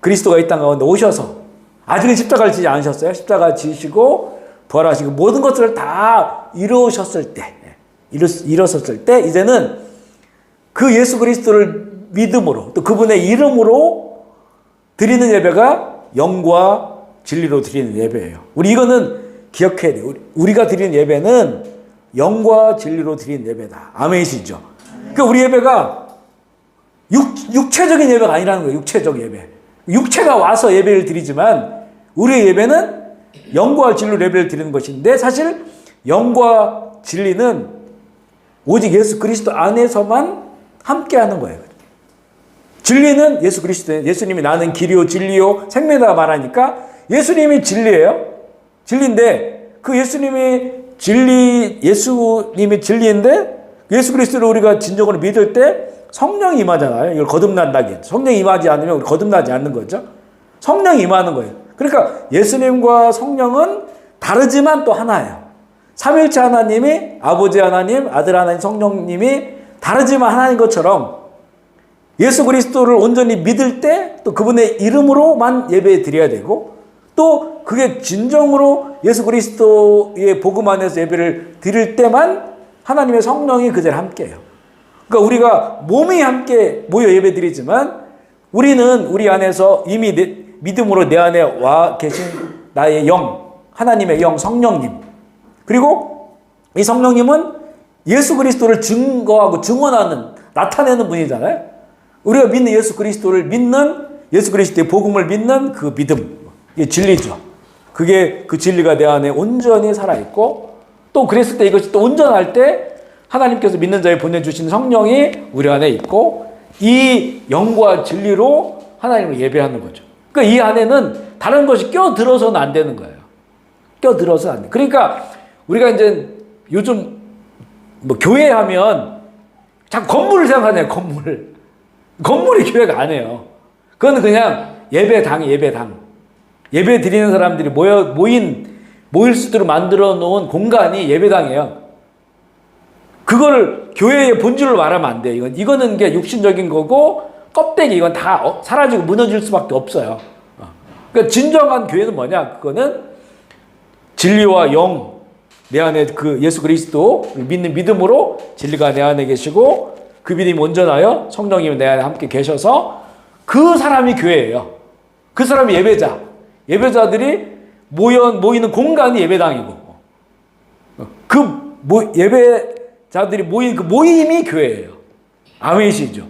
그리스도가 이 땅 가운데 오셔서, 아직은 십자가를 지지 않으셨어요. 십자가 지시고 부활하시고 모든 것들을 다 이루셨을 때, 이제는 그 예수 그리스도를 믿음으로, 또 그분의 이름으로 드리는 예배가 영과 진리로 드리는 예배예요. 우리 이거는 기억해야 돼요. 우리가 드리는 예배는 영과 진리로 드리는 예배다. 아멘이시죠? 그러니까 우리 예배가 육체적인 예배가 아니라는 거예요. 육체적 예배. 육체가 와서 예배를 드리지만 우리의 예배는 영과 진리로 예배를 드리는 것인데, 사실 영과 진리는 오직 예수 그리스도 안에서만 함께하는 거예요. 진리는 예수 그리스도, 예수님이 나는 길이요 진리요 생명이다 말하니까 예수님이 진리예요. 진리인데 그 예수님이 진리인데 예수 그리스도를 우리가 진정으로 믿을 때 성령이 임하잖아요. 이걸 거듭난다기. 성령이 임하지 않으면 우리 거듭나지 않는 거죠. 성령이 임하는 거예요. 그러니까 예수님과 성령은 다르지만 또 하나예요. 삼위일체 하나님이 아버지 하나님, 아들 하나님, 성령님이 다르지만 하나인 것처럼 예수 그리스도를 온전히 믿을 때 또 그분의 이름으로만 예배 드려야 되고 또 그게 진정으로 예수 그리스도의 복음 안에서 예배를 드릴 때만 하나님의 성령이 그 자리에 함께해요. 그러니까 우리가 몸이 함께 모여 예배 드리지만 우리는 우리 안에서 이미 믿음으로 내 안에 와 계신 나의 영, 하나님의 영, 성령님. 그리고 이 성령님은 예수 그리스도를 증거하고 증언하는, 나타내는 분이잖아요. 우리가 믿는 예수 그리스도를 믿는, 예수 그리스도의 복음을 믿는 그 믿음. 이게 진리죠. 그게 그 진리가 내 안에 온전히 살아있고 또 그랬을 때 이것이 또 온전할 때 하나님께서 믿는 자에 보내주신 성령이 우리 안에 있고 이 영과 진리로 하나님을 예배하는 거죠. 그러니까 이 안에는 다른 것이 껴들어서는 안 되는 거예요. 껴들어서는 안 돼. 그러니까 우리가 이제 요즘 뭐 교회 하면 자꾸 건물을 생각하네요. 건물이 교회가 아니에요. 그건 그냥 예배당이 예배당. 예배 드리는 사람들이 모일 수 있도록 만들어 놓은 공간이 예배당이에요. 그걸 교회의 본질로 말하면 안 돼요. 이거는 게 육신적인 거고 껍데기 이건 다 사라지고 무너질 수밖에 없어요. 그러니까 진정한 교회는 뭐냐? 그거는 진리와 영, 내 안에 그 예수 그리스도 믿는 믿음으로 진리가 내 안에 계시고 그 믿음이 온전하여 성령님이 내 안에 함께 계셔서 그 사람이 교회예요. 그 사람이 예배자. 예배자들이 모이는 공간이 예배당이고 예배자들이 모인 그 모임이 교회예요. 아멘이시죠.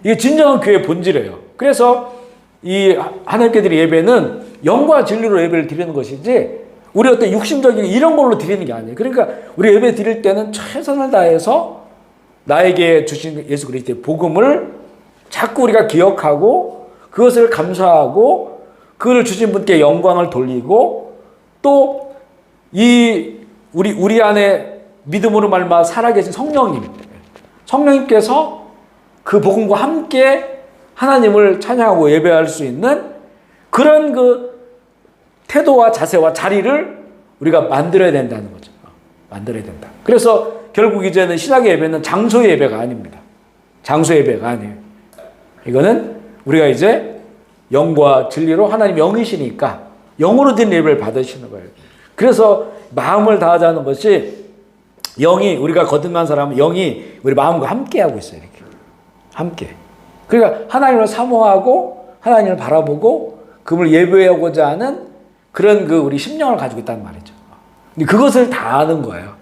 이게 진정한 교회의 본질이에요. 그래서 이 하나님께 드린 예배는 영과 진리로 예배를 드리는 것이지 우리 어떤 육신적인 이런 걸로 드리는 게 아니에요. 그러니까 우리 예배 드릴 때는 최선을 다해서 나에게 주신 예수 그리스도의 복음을 자꾸 우리가 기억하고 그것을 감사하고 그걸 주신 분께 영광을 돌리고 또 우리 안에 믿음으로 말미암아 살아계신 성령님께서 그 복음과 함께 하나님을 찬양하고 예배할 수 있는 그런 그 태도와 자세와 자리를 우리가 만들어야 된다는 거죠. 만들어야 된다. 그래서 결국 이제는 신학의 예배는 장소의 예배가 아닙니다. 장소의 예배가 아니에요. 이거는 우리가 이제 영과 진리로 하나님 영이시니까 영으로 된 예배를 받으시는 거예요. 그래서 마음을 다하자는 것이 우리가 거듭난 사람은 영이 우리 마음과 함께 하고 있어요. 이렇게. 함께. 그러니까 하나님을 사모하고 하나님을 바라보고 그분을 예배하고자 하는 그런 우리 심령을 가지고 있다는 말이죠. 그것을 다 아는 거예요.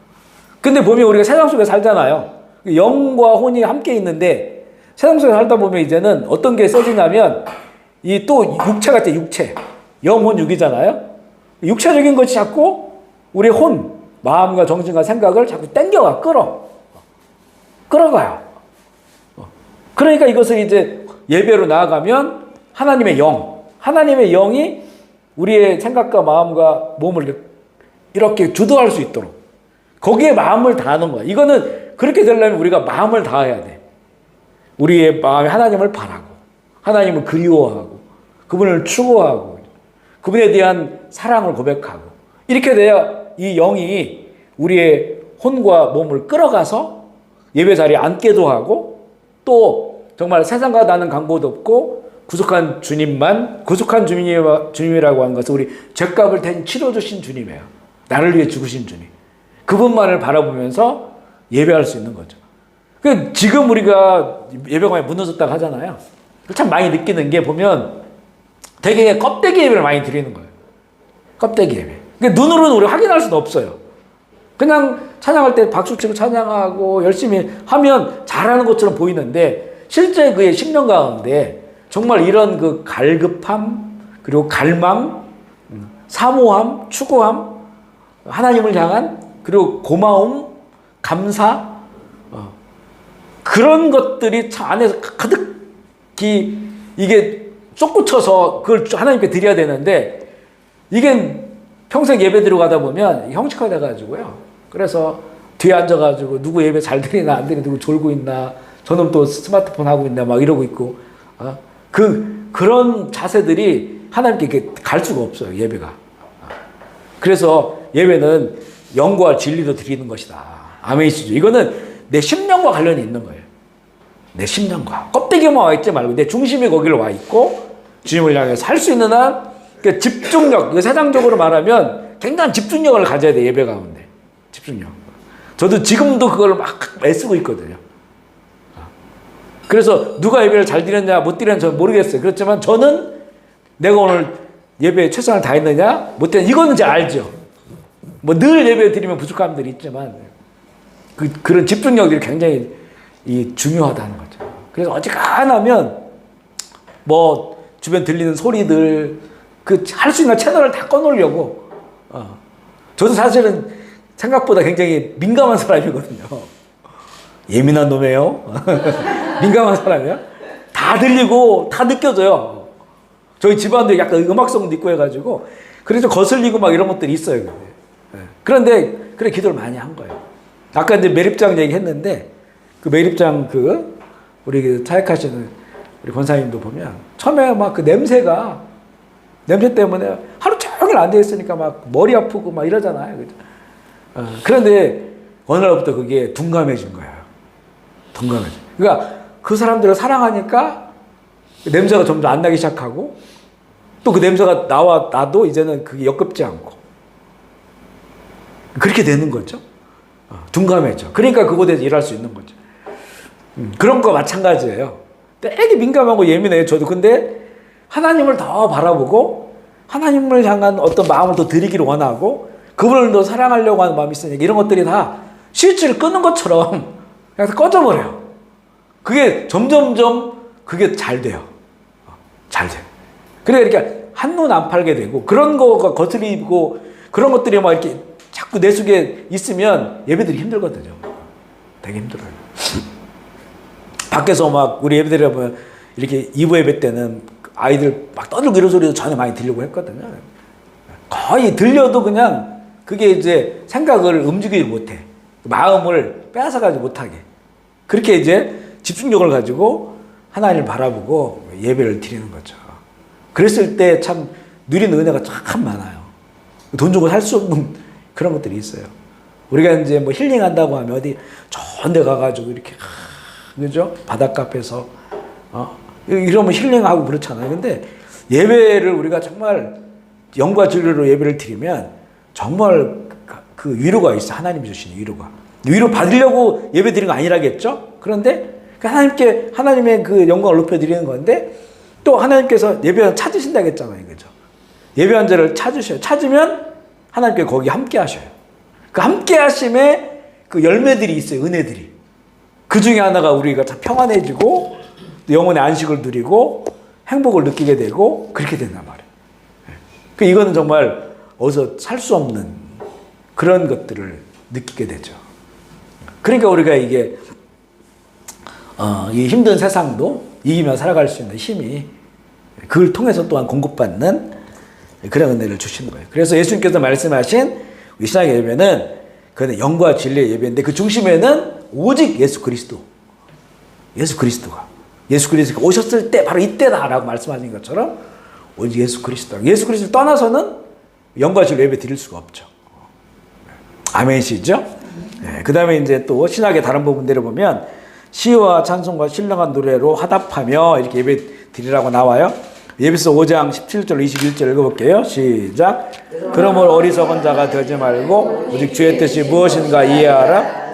근데 보면 우리가 세상 속에 살잖아요. 영과 혼이 함께 있는데 세상 속에 살다 보면 이제는 어떤 게 써지냐면 이 또 육체가 있죠. 육체. 영혼 육이잖아요. 육체적인 것이 자꾸 우리 혼, 마음과 정신과 생각을 자꾸 땡겨가 끌어가요. 그러니까 이것을 이제 예배로 나아가면 하나님의 영이 우리의 생각과 마음과 몸을 이렇게 주도할 수 있도록 거기에 마음을 다하는 거야. 이거는 그렇게 되려면 우리가 마음을 다해야 돼. 우리의 마음에 하나님을 바라고 하나님을 그리워하고 그분을 추구하고 그분에 대한 사랑을 고백하고 이렇게 돼야 이 영이 우리의 혼과 몸을 끌어가서 예배 자리에 앉게도 하고 또 정말 세상과 나는 강보도 없고 구속한 주님이라고 하는 것은 우리 죄값을 대신 치러주신 주님이에요. 나를 위해 죽으신 주님. 그분만을 바라보면서 예배할 수 있는 거죠. 지금 우리가 예배가 많이 무너졌다고 하잖아요. 참 많이 느끼는 게 보면 되게 껍데기 예배를 많이 드리는 거예요. 껍데기 예배. 눈으로는 우리가 확인할 수는 없어요. 그냥 찬양할 때 박수치고 찬양하고 열심히 하면 잘하는 것처럼 보이는데 실제 그의 심령 가운데 정말 이런 그 갈급함 그리고 갈망, 사모함, 추구함, 하나님을 향한 그리고 고마움, 감사 그런 것들이 참 안에서 가득 이게 쏟구쳐서 그걸 하나님께 드려야 되는데 이게 평생 예배 들어가다 보면 형식화 돼가지고요. 그래서 뒤에 앉아가지고 누구 예배 잘 드리나 안 드리나 누구 졸고 있나 저놈 또 스마트폰 하고 있나 막 이러고 있고 그런 자세들이 하나님께 이렇게 갈 수가 없어요. 예배가. 그래서 예배는 영과 진리로 드리는 것이다. 아멘이시죠. 이거는 내 심령과 관련이 있는 거예요. 내 심령과 껍데기만 와 있지 말고 내 중심이 거기로 와 있고 주님을 향해 살 수 있는 한 집중력, 세상적으로 말하면 굉장한 집중력을 가져야 돼. 예배 가운데 집중력. 저도 지금도 그걸 막 애쓰고 있거든요. 그래서 누가 예배를 잘 드렸냐 못 드렸냐 저는 모르겠어요. 그렇지만 저는 내가 오늘 예배에 최선을 다했느냐 못 드렸냐 이거는 제가 알죠. 뭐 늘 예배 드리면 부족한 감들이 있지만 그런 집중력들이 굉장히 중요하다는 거죠. 그래서 어지간하면 뭐 주변 들리는 소리들 할 수 있는 채널을 다 꺼놓으려고 저도 사실은 생각보다 굉장히 민감한 사람이거든요. 예민한 놈이에요. 민감한 사람이야. 다 들리고 다 느껴져요. 저희 집안도 약간 음악성도 있고 해가지고 그래서 거슬리고 막 이런 것들이 있어요. 그런데 그래 기도를 많이 한 거예요. 아까 이제 매립장 얘기했는데 그 매립장 우리 사역하시는 우리 권사님도 보면 처음에 막 그 냄새 때문에 하루 종일 앉아 있으니까 막 머리 아프고 막 이러잖아요. 그죠? 그런데 어느 날부터 그게 둔감해진 거예요. 둔감해져. 그러니까 그 사람들을 사랑하니까 냄새가 점점 안 나기 시작하고 또 그 냄새가 나도 이제는 그게 역겹지 않고 그렇게 되는 거죠. 둔감해져. 그러니까 그곳에서 일할 수 있는 거죠. 그런 거 마찬가지예요. 되게 민감하고 예민해요. 저도. 근데 하나님을 더 바라보고 하나님을 향한 어떤 마음을 더 드리기를 원하고 그분을 더 사랑하려고 하는 마음이 있으니까 이런 것들이 다 스위치를 끄는 것처럼 그냥 꺼져버려요. 그게 점점점 그게 잘 돼요. 잘 돼요. 그러니까 한눈 안 팔게 되고 그런 거가 거슬리고 그런 것들이 막 이렇게 자꾸 내 속에 있으면 예배드리기 힘들거든요. 되게 힘들어요. 밖에서 막 우리 예배드려 보면 이렇게 2부 예배 때는 아이들 막 떠들고 이런 소리도 전혀 많이 들려고 했거든요. 거의 들려도 그냥 그게 이제 생각을 움직이지 못해. 마음을 빼앗아가지 못하게. 그렇게 이제 집중력을 가지고 하나님을 바라보고 예배를 드리는 거죠. 그랬을 때 참 누리는 은혜가 참 많아요. 돈 주고 살 수 없는 그런 것들이 있어요. 우리가 이제 뭐 힐링한다고 하면 어디 좋은 데 가가지고 이렇게, 그죠? 바닷가 앞에서, 이러면 힐링하고 그렇잖아요. 근데 예배를 우리가 정말 영과 진리로 예배를 드리면 정말 그 위로가 있어. 하나님이 주시는 위로가. 위로 받으려고 예배 드리는 거 아니라겠죠? 그런데 하나님의 그 영광을 높여드리는 건데 또 하나님께서 예배원 찾으신다고 했잖아요. 그죠? 예배원 자를 찾으셔요. 찾으면 하나님께 거기 함께 하셔요. 그 함께 하심에 그 열매들이 있어요. 은혜들이. 그 중에 하나가 우리가 참 평안해지고 영혼의 안식을 누리고 행복을 느끼게 되고 그렇게 된단 말이에요. 그 이거는 정말 어디서 살 수 없는 그런 것들을 느끼게 되죠. 그러니까 우리가 이게 이 힘든 세상도 이기며 살아갈 수 있는 힘이 그걸 통해서 또한 공급받는 그런 은혜를 주시는 거예요. 그래서 예수님께서 말씀하신 우리 신앙의 예배는 그는 영과 진리의 예배인데 그 중심에는 오직 예수 그리스도. 예수 그리스도가. 예수 그리스도가 오셨을 때 바로 이때다라고 말씀하신 것처럼 오직 예수 그리스도. 예수 그리스도를 떠나서는 영과 진리 예배 드릴 수가 없죠. 아멘이시죠? 네, 그 다음에 이제 또 신학의 다른 부분들을 보면 시와 찬송과 신령한 노래로 화답하며 이렇게 예배 드리라고 나와요. 예배서 5장 17절 21절 읽어볼게요. 시작. 그러므로 어리석은 자가 되지 말고 오직 주의 뜻이 무엇인가 이해하라.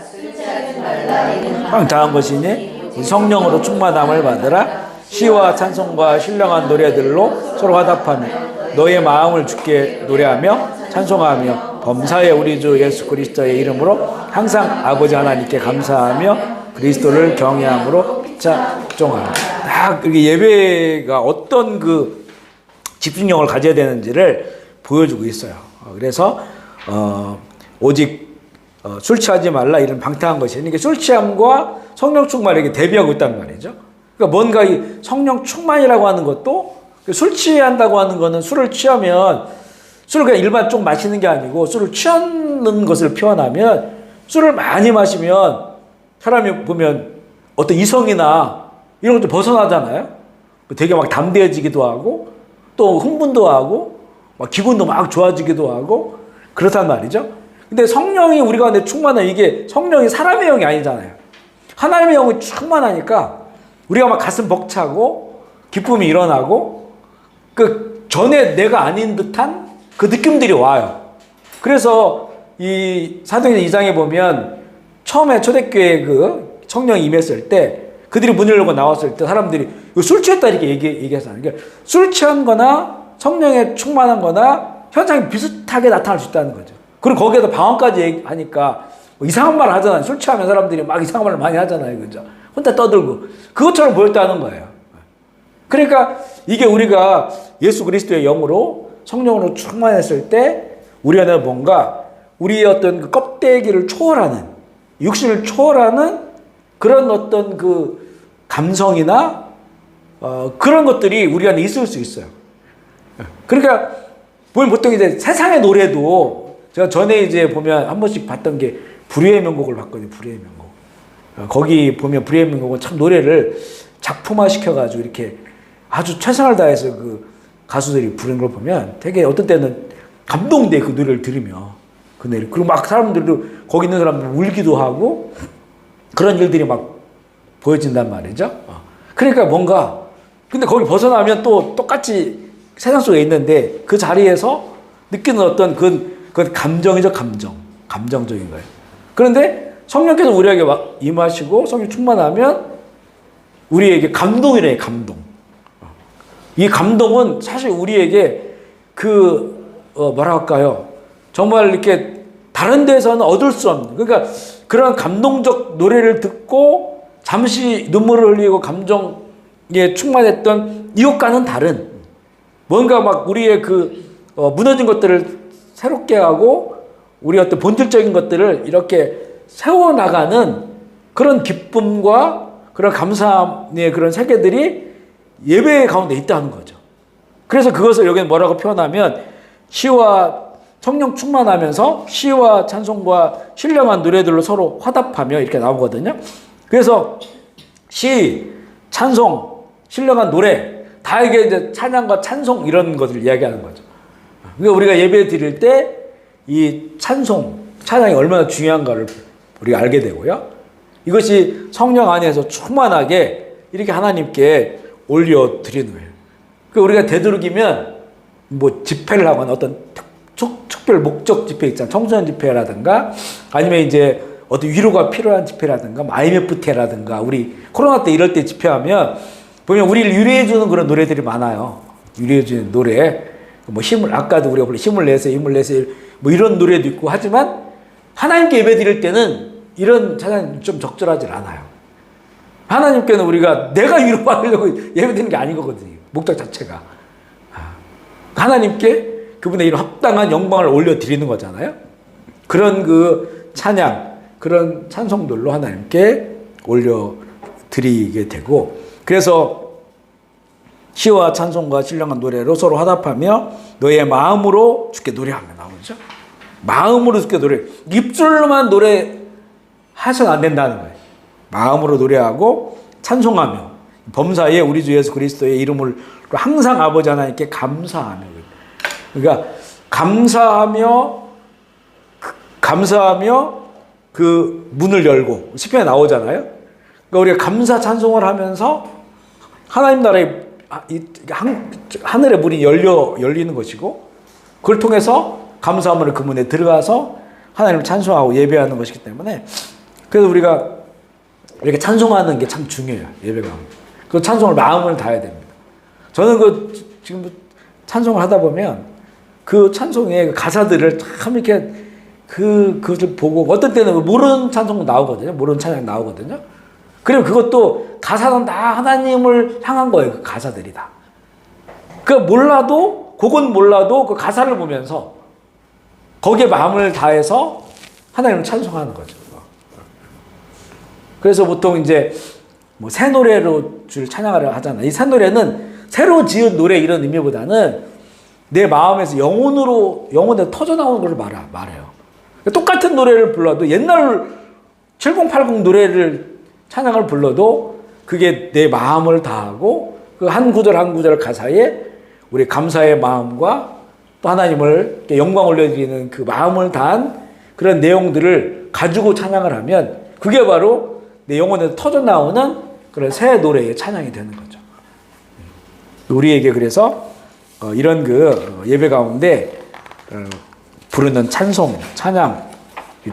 다한 것이니 성령으로 충만함을 받으라. 시와 찬송과 신령한 노래들로 서로 화답하며 너의 마음을 주께 노래하며 찬송하며 범사의 우리 주 예수 그리스도의 이름으로 항상 아버지 하나님께 감사하며 그리스도를 경외함으로 피차 종하라. 딱 이렇게 예배가 어떤 그 집중력을 가져야 되는지를 보여주고 있어요. 그래서 오직 술 취하지 말라 이런 방탕한 것이 이게 술 취함과 성령 충만을 이렇게 대비하고 있단 말이죠. 그러니까 뭔가 이 성령 충만이라고 하는 것도 술 취한다고 하는 거는 술을 취하면 술을 그냥 일반 좀 마시는 게 아니고 술을 취하는 것을 표현하면 술을 많이 마시면 사람이 보면 어떤 이성이나 이런 것도 벗어나잖아요. 되게 막 담대해지기도 하고 또 흥분도 하고 막 기분도 막 좋아지기도 하고 그렇단 말이죠. 근데 성령이 우리가 근데 충만한 이게 성령이 사람의 영이 아니잖아요. 하나님의 영이 충만하니까 우리가 막 가슴 벅차고 기쁨이 일어나고 그 전에 내가 아닌 듯한 그 느낌들이 와요. 그래서 이 사도행전 2장에 보면 처음에 초대교회 그 성령이 임했을 때 그들이 문을 열고 나왔을 때 사람들이 술 취했다 이렇게 얘기했잖아요. 그러니까 술 취한 거나 성령에 충만한 거나 현상이 비슷하게 나타날 수 있다는 거죠. 그리고 거기에다 방언까지 하니까 뭐 이상한 말을 하잖아요. 술 취하면 사람들이 막 이상한 말을 많이 하잖아요. 그죠? 혼자 떠들고. 그것처럼 보였다는 거예요. 그러니까 이게 우리가 예수 그리스도의 영으로 성령으로 충만했을 때 우리 안에 뭔가 우리의 어떤 그 껍데기를 초월하는 육신을 초월하는 그런 어떤 그 감성이나 그런 것들이 우리 안에 있을 수 있어요. 그러니까 보면 보통 이제 세상의 노래도 제가 전에 이제 보면 한 번씩 봤던 게 불의의 명곡을 봤거든요. 불의의 명곡. 거기 보면 불의의 명곡은 참 노래를 작품화 시켜가지고 이렇게 아주 최선을 다해서 그 가수들이 부르는 걸 보면 되게 어떤 때는 감동돼 그 노래를 들으며 그 노래 그리고 막 사람들도 거기 있는 사람들 울기도 하고 그런 일들이 막 보여진단 말이죠. 그러니까 뭔가 근데 거기 벗어나면 또 똑같이 세상 속에 있는데 그 자리에서 느끼는 어떤 그건 감정이죠. 감정적인 거예요. 그런데 성령께서 우리에게 임하시고 성령 충만하면 우리에게 감동이래요. 감동. 이 감동은 사실 우리에게 뭐라 할까요? 정말 이렇게 다른 데서는 얻을 수 없는 그러니까 그런 감동적 노래를 듣고 잠시 눈물을 흘리고 감정에 충만했던 이것과는 다른 뭔가 막 우리의 무너진 것들을 새롭게 하고 우리 어떤 본질적인 것들을 이렇게 세워나가는 그런 기쁨과 그런 감사함의 그런 세계들이 예배 가운데 있다는 거죠. 그래서 그것을 여기는 뭐라고 표현하면 시와 성령 충만하면서 시와 찬송과 신령한 노래들로 서로 화답하며 이렇게 나오거든요. 그래서 시, 찬송, 신령한 노래 다 이게 이제 찬양과 찬송 이런 것을 이야기하는 거죠. 그러니까 우리가 예배 드릴 때 이 찬양이 얼마나 중요한가를 우리가 알게 되고요. 이것이 성령 안에서 충만하게 이렇게 하나님께 올려드리는 거예요. 그러니까 우리가 되도록이면 뭐 집회를 하거나 어떤 특별 목적 집회 있잖아요. 청소년 집회라든가 아니면 이제 어떤 위로가 필요한 집회라든가 IMFT라든가 우리 코로나 때 이럴 때 집회하면 보면 우리를 위로해주는 그런 노래들이 많아요. 위로해주는 노래. 뭐 아까도 우리가 힘을 내세요, 힘을 내세요. 뭐 이런 노래도 있고 하지만 하나님께 예배 드릴 때는 이런 찬양이 좀 적절하지 않아요. 하나님께는 우리가 내가 위로받으려고 예배 드리는 게 아니거든요. 목적 자체가. 하나님께 그분의 이런 합당한 영광을 올려드리는 거잖아요. 그런 그 찬양, 그런 찬송들로 하나님께 올려드리게 되고 그래서 시와 찬송과 신령한 노래로 서로 화답하며 너의 마음으로 주께 노래하며 나오죠. 마음으로 주께 노래. 입술로만 노래하셔는 안 된다는 거예요. 마음으로 노래하고 찬송하며 범사에 우리 주 예수 그리스도의 이름을 항상 아버지 하나님께 감사하며 그러니까 감사하며 그 문을 열고 시편에 나오잖아요. 그러니까 우리가 감사 찬송을 하면서 하나님 나라의 하늘의 문이 열리는 것이고 그걸 통해서 감사함으로 그 문에 들어가서 하나님을 찬송하고 예배하는 것이기 때문에 그래서 우리가 이렇게 찬송하는 게 참 중요해요. 예배가. 그 찬송을 마음을 다해야 됩니다. 저는 지금 찬송을 하다 보면 그 찬송의 가사들을 참 이렇게 그것을 보고 어떤 때는 모르는 찬송도 나오거든요. 모르는 찬양이 나오거든요. 그리고 그것도 가사는 다 하나님을 향한 거예요. 그 가사들이 다. 그건 몰라도 그 가사를 보면서 거기에 마음을 다해서 하나님을 찬송하는 거죠. 그래서 보통 이제 뭐 새 노래로 주를 찬양하려 하잖아. 이 새 노래는 새로 지은 노래 이런 의미보다는 내 마음에서 영혼에 터져 나오는 걸 말해요. 똑같은 노래를 불러도 옛날 7080 노래를 찬양을 불러도 그게 내 마음을 다하고 그 한 구절 한 구절 가사에 우리 감사의 마음과 또 하나님을 영광 올려드리는 그 마음을 다한 그런 내용들을 가지고 찬양을 하면 그게 바로 내 영혼에서 터져 나오는 그런 새 노래의 찬양이 되는 거죠. 우리에게 그래서 이런 그 예배 가운데 부르는 찬송, 찬양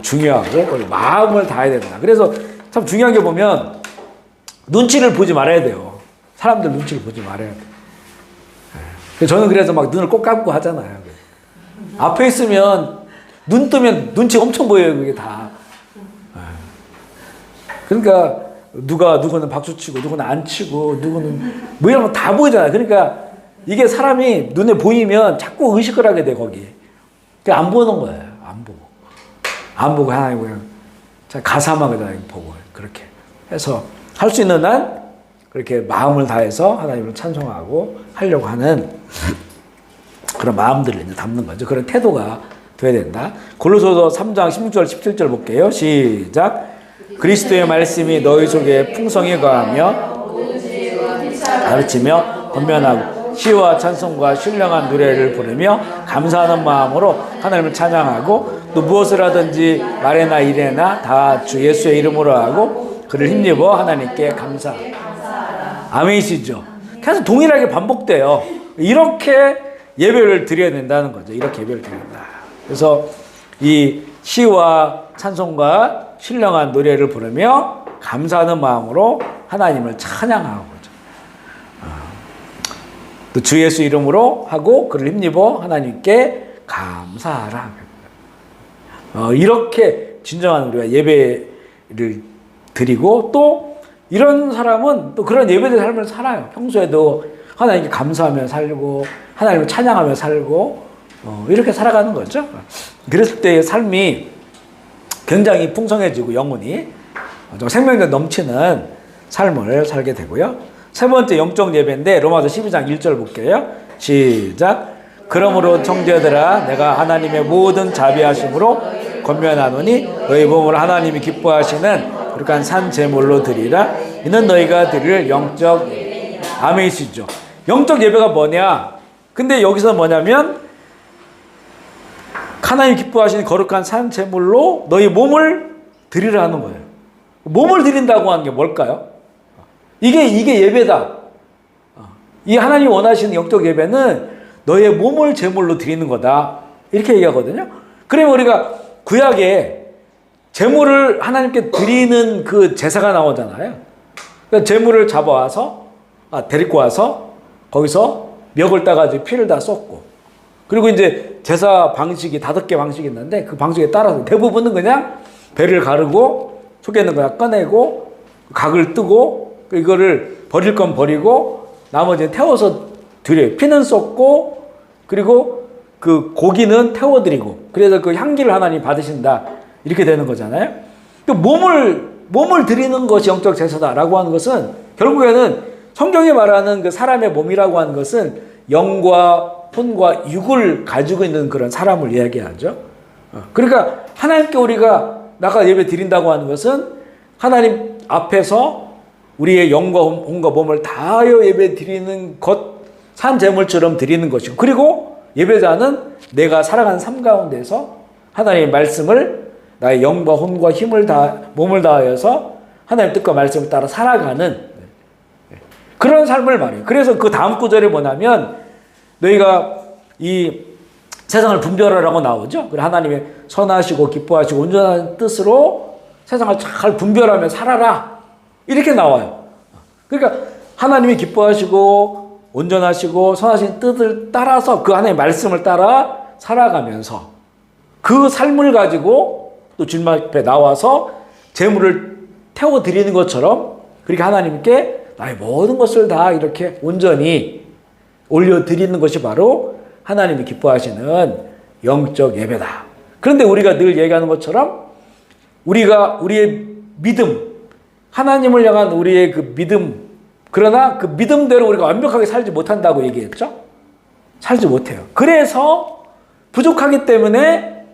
중요하고 마음을 다해야 된다. 그래서 참 중요한 게 보면 눈치를 보지 말아야 돼요. 사람들 눈치를 보지 말아야 돼요. 저는 그래서 막 눈을 꼭 감고 하잖아요. 앞에 있으면 눈 뜨면 눈치 엄청 보여요. 그게 다. 그러니까 누구는 박수 치고 누구는 안 치고 누구는 뭐 이런 거 다 보이잖아요. 그러니까 이게 사람이 눈에 보이면 자꾸 의식을 하게 돼 거기에. 그러니까 안 보는 거예요. 안 보고 하나님 그냥 가사만 그냥 보고 그렇게 해서 할 수 있는 한 그렇게 마음을 다해서 하나님을 찬송하고 하려고 하는 그런 마음들을 이제 담는 거죠. 그런 태도가 돼야 된다. 골로새서 3장 16절 17절 볼게요. 시작. 그리스도의 말씀이 너희 속에 풍성히 거하며 가르치며 권면하고 시와 찬송과 신령한 노래를 부르며 감사하는 마음으로 하나님을 찬양하고 또 무엇을 하든지 말에나 일에나 다 주 예수의 이름으로 하고 그를 힘입어 하나님께 감사하라. 아멘이시죠? 계속 동일하게 반복돼요. 이렇게 예배를 드려야 된다는 거죠. 이렇게 예배를 드려야 된다. 그래서 이 시와 찬송과 신령한 노래를 부르며 감사하는 마음으로 하나님을 찬양하고 또 주 예수 이름으로 하고 그를 힘입어 하나님께 감사하라. 이렇게 진정한 우리가 예배를 드리고 또 이런 사람은 또 그런 예배의 삶을 살아요. 평소에도 하나님께 감사하며 살고 하나님을 찬양하며 살고 이렇게 살아가는 거죠. 그랬을 때의 삶이 굉장히 풍성해지고 영혼이 생명력 넘치는 삶을 살게 되고요. 세 번째 영적 예배인데 로마서 12장 1절 볼게요. 시작. 그러므로 형제들아 내가 하나님의 모든 자비하심으로 권면하노니 너희 몸을 하나님이 기뻐하시는 거룩한 산 제물로 드리라. 이는 너희가 드릴 영적 아멘이시죠. 영적 예배가 뭐냐? 근데 여기서 뭐냐면 하나님 기뻐하시는 거룩한 산 제물로 너희 몸을 드리라 하는 거예요. 몸을 드린다고 하는 게 뭘까요? 이게 예배다. 이 하나님 원하시는 영적 예배는 너의 몸을 제물로 드리는 거다. 이렇게 얘기하거든요. 그러면 우리가 구약에 제물을 하나님께 드리는 그 제사가 나오잖아요. 그러니까 제물을 데리고 와서 거기서 멱을 따가지고 피를 다 쏟고 그리고 이제 제사 방식이 5개 방식이 있는데 그 방식에 따라서 대부분은 그냥 배를 가르고 속에 있는 거 꺼내고 각을 뜨고 이거를 버릴 건 버리고 나머지는 태워서 드려요. 피는 쏟고 그리고 그 고기는 태워드리고 그래서 그 향기를 하나님 받으신다 이렇게 되는 거잖아요. 또 몸을 드리는 것이 영적 제사다라고 하는 것은 결국에는 성경이 말하는 그 사람의 몸이라고 하는 것은 영과 혼과 육을 가지고 있는 그런 사람을 이야기하죠. 그러니까 하나님께 우리가 나가 예배 드린다고 하는 것은 하나님 앞에서 우리의 영과 혼과 몸을 다하여 예배 드리는 것, 산 제물처럼 드리는 것이고 그리고 예배자는 내가 살아가는 삶 가운데서 하나님의 말씀을 나의 영과 혼과 몸을 다하여서 하나님의 뜻과 말씀을 따라 살아가는 그런 삶을 말해요. 그래서 그 다음 구절이 뭐냐면 너희가 이 세상을 분별하라고 나오죠. 그래 하나님의 선하시고 기뻐하시고 온전한 뜻으로 세상을 잘 분별하며 살아라. 이렇게 나와요. 그러니까 하나님이 기뻐하시고 온전하시고 선하신 뜻을 따라서 그 하나님의 말씀을 따라 살아가면서 그 삶을 가지고 또 주님 앞에 나와서 제물을 태워드리는 것처럼 그렇게 하나님께 나의 모든 것을 다 이렇게 온전히 올려드리는 것이 바로 하나님이 기뻐하시는 영적 예배다. 그런데 우리가 늘 얘기하는 것처럼 우리가 우리의 믿음, 하나님을 향한 우리의 그 믿음, 그러나 그 믿음대로 우리가 완벽하게 살지 못한다고 얘기했죠? 살지 못해요. 그래서 부족하기 때문에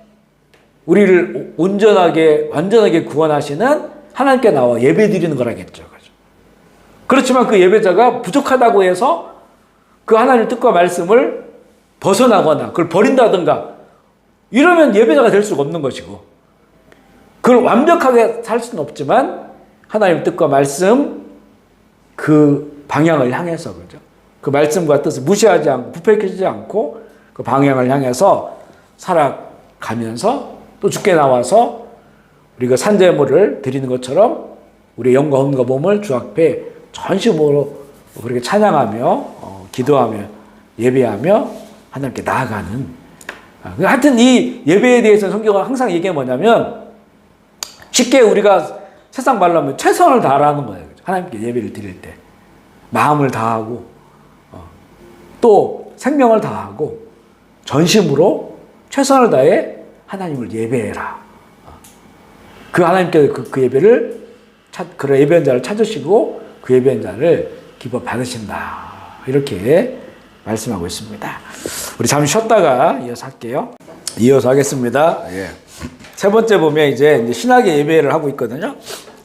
우리를 온전하게, 완전하게 구원하시는 하나님께 나와 예배 드리는 거라겠죠. 그렇지만 그 예배자가 부족하다고 해서 그 하나님의 뜻과 말씀을 벗어나거나 그걸 버린다든가 이러면 예배자가 될 수가 없는 것이고, 그걸 완벽하게 살 수는 없지만 하나님의 뜻과 말씀 그 방향을 향해서, 그죠? 그 말씀과 뜻을 무시하지 않고 부패하지 않고 그 방향을 향해서 살아가면서 또 주께 나와서 우리가 산제물을 드리는 것처럼 우리의 영과 혼과 몸을 주 앞에 전심으로 그렇게 찬양하며 기도하며 예배하며 하나님께 나아가는, 하여튼 이 예배에 대해서 성경은 항상 얘기가 뭐냐면, 쉽게 우리가 세상 말로 하면 최선을 다하라는 거예요. 하나님께 예배를 드릴 때 마음을 다하고 또 생명을 다하고 전심으로 최선을 다해 하나님을 예배해라. 그 하나님께 그 예배를 그런 예배자를 찾으시고 그 예배자를 기뻐 받으신다. 이렇게 말씀하고 있습니다. 우리 잠시 쉬었다가 이어서 할게요. 이어서 하겠습니다. 예. 세 번째 보면 이제 신학의 예배를 하고 있거든요.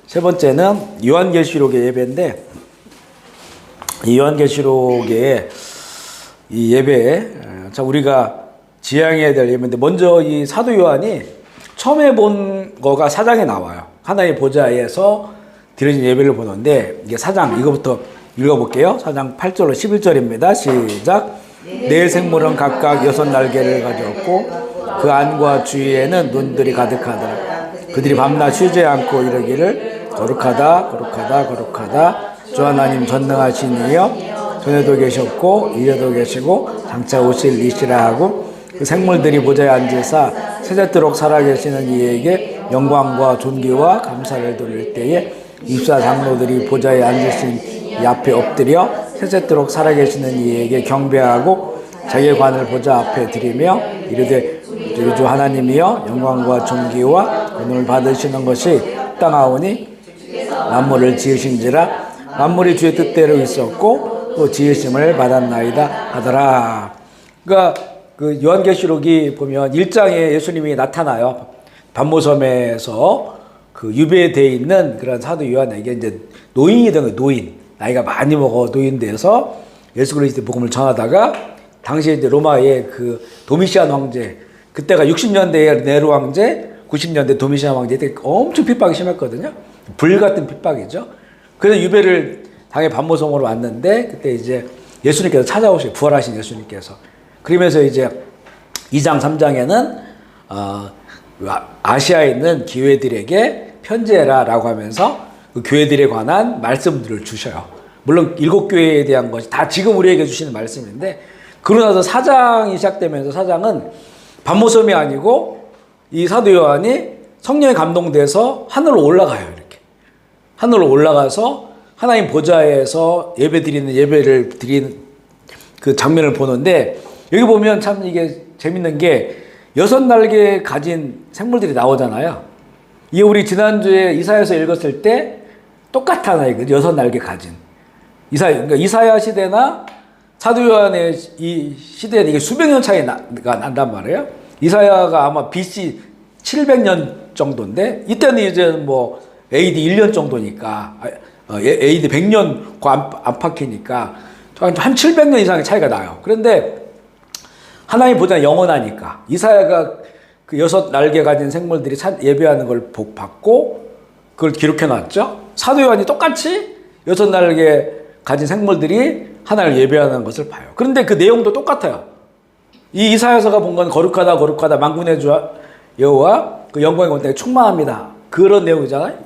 세 번째는 요한계시록의 예배인데, 이 요한계시록의 이 예배, 자, 우리가 지향해야 될 예배인데, 먼저 이 사도 요한이 처음에 본 거가 4장에 나와요. 하나님의 보좌에서 드려진 예배를 보는데, 이게 4장, 이거부터 읽어볼게요. 4장 8절로 11절입니다. 시작. 네 생물은 각각 6날개를 가졌고 그 안과 주위에는 눈들이 가득하더라. 그들이 밤낮 쉬지 않고 이르기를 거룩하다 거룩하다 거룩하다 주 하나님 전능하신 이여, 전에도 계셨고 이제도 계시고 장차 오실 이시라 하고, 그 생물들이 보좌에 앉으사 세세토록 살아계시는 이에게 영광과 존귀와 감사를 돌릴 때에 24장로들이 보좌에 앉으신 이 앞에 엎드려 세세토록 살아계시는 이에게 경배하고 자기의 관을 보좌 앞에 드리며 이르되 주 하나님이여, 영광과 존귀와 은혜를 받으시는 것이 땅하오니 만물을 지으신지라 만물이 주의 뜻대로 있었고 또 지으심을 받았나이다 하더라. 그러니까 그 요한계시록이 보면 1장에 예수님이 나타나요. 반모섬에서 그 유배되어 있는 그런 사도 요한에게 이제 노인이던 거예요. 노인, 나이가 많이 먹어 노인 돼서 예수 그리스도의 복음을 전하다가 당시에 이제 로마의 그 도미시안 황제, 그때가 60년대에 네로 황제, 90년대 도미시안 황제 때 엄청 핍박이 심했거든요. 불같은 핍박이죠. 그래서 유배를 당해 반모섬으로 왔는데, 그때 이제 예수님께서 찾아오시고 부활하신 예수님께서, 그러면서 이제 2장 3장에는 아시아에 있는 교회들에게 편지해라라고 하면서 그 교회들에 관한 말씀들을 주셔요. 물론 7교회에 대한 것이 다 지금 우리에게 주시는 말씀인데, 그러고 나서 4장이 시작되면서 4장은 반모섬이 아니고 이 사도 요한이 성령에 감동돼서 하늘로 올라가요. 이렇게 하늘로 올라가서 하나님 보좌에서 예배를 드리는 그 장면을 보는데, 여기 보면 참 이게 재밌는 게 6날개 가진 생물들이 나오잖아요. 이게 우리 지난주에 이사야서 읽었을 때 똑같아요. 6날개 가진 그러니까 이사야 시대나 사도 요한의 이 시대는 이게 수백 년 차이가 난단 말이에요. 이사야가 아마 BC 700년 정도인데, 이때는 이제 뭐 AD 1년 정도니까, AD 100년 안팎이니까 한 700년 이상의 차이가 나요. 그런데 하나님 보좌는 영원하니까 이사야가 그 6날개 가진 생물들이 예배하는 걸 받고 그걸 기록해 놨죠. 사도 요한이 똑같이 6날개 가진 생물들이 하나님을 예배하는 것을 봐요. 그런데 그 내용도 똑같아요. 이 이사야서가 본 건 거룩하다 거룩하다 만군의 주 여호와 그 영광의 권능에 충만합니다, 그런 내용이잖아요.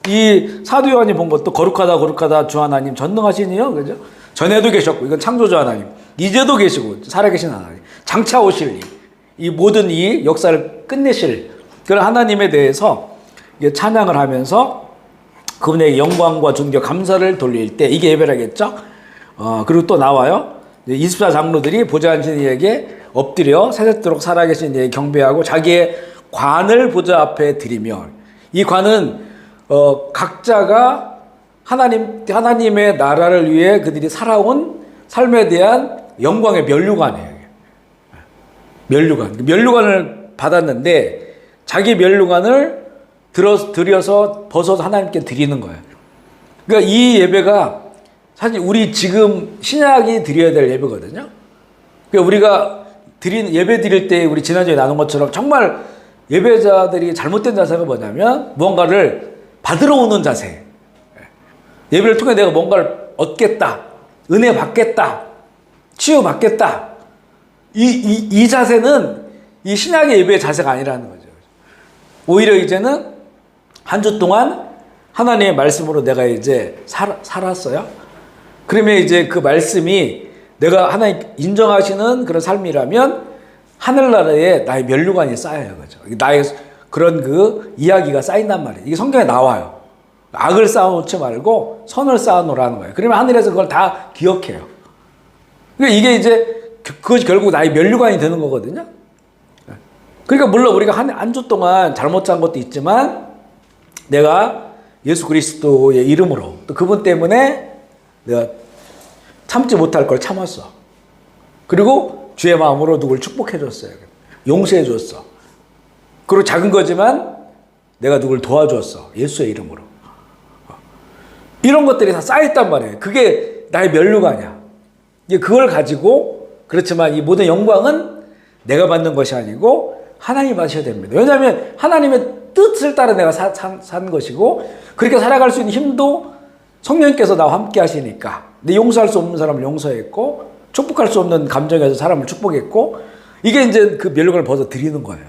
이 사도 요한이 본 것도 거룩하다 거룩하다 주 하나님 전능하시니요, 그죠? 전에도 계셨고, 이건 창조주 하나님, 이제도 계시고 살아계신 하나님, 장차 오실 이 모든 이 역사를 끝내실 그런 하나님에 대해서 찬양을 하면서 그분의 영광과 존귀와 감사를 돌릴 때 이게 예배라겠죠. 그리고 또 나와요. 24장로들이 보좌 앉으신 이에게 엎드려 세세토록 살아계신 이에게 경배하고 자기의 관을 보좌 앞에 드리며, 이 관은 각자가 하나님의 나라를 위해 그들이 살아온 삶에 대한 영광의 면류관이에요. 면류관을 받았는데 자기 면류관을 들여서 벗어서 하나님께 드리는 거예요. 그러니까 이 예배가 사실 우리 지금 신약이 드려야 될 예배거든요. 그러니까 우리가 예배 드릴 때 우리 지난주에 나눈 것처럼 정말 예배자들이 잘못된 자세가 뭐냐면 무언가를 받으러 오는 자세. 예배를 통해 내가 뭔가를 얻겠다, 은혜 받겠다, 치유 받겠다. 이 자세는 이 신약의 예배의 자세가 아니라는 거죠. 오히려 이제는 한 주 동안 하나님의 말씀으로 내가 이제 살았어요. 그러면 이제 그 말씀이 내가 하나님 인정하시는 그런 삶이라면 하늘나라에 나의 면류관이 쌓여요. 그죠? 나의 그런 그 이야기가 쌓인단 말이에요. 이게 성경에 나와요. 악을 쌓아놓지 말고 선을 쌓아놓으라는 거예요. 그러면 하늘에서 그걸 다 기억해요. 그러니까 이게 이제 그것이 결국 나의 면류관이 되는 거거든요. 그러니까 물론 우리가 한 주 동안 잘못 짠 것도 있지만 내가 예수 그리스도의 이름으로 또 그분 때문에 내가 참지 못할 걸 참았어. 그리고 주의 마음으로 누굴 축복해 줬어요. 용서해 줬어. 그리고 작은 거지만 내가 누굴 도와줬어. 예수의 이름으로. 이런 것들이 다 쌓였단 말이에요. 그게 나의 면류관이야. 그걸 가지고 그렇지만 이 모든 영광은 내가 받는 것이 아니고 하나님이 받으셔야 됩니다. 왜냐하면 하나님의 뜻을 따라 내가 산 것이고 그렇게 살아갈 수 있는 힘도 성령님께서 나와 함께 하시니까 내 용서할 수 없는 사람을 용서했고 축복할 수 없는 감정에서 사람을 축복했고 이게 이제 그 면류관을 벗어 드리는 거예요.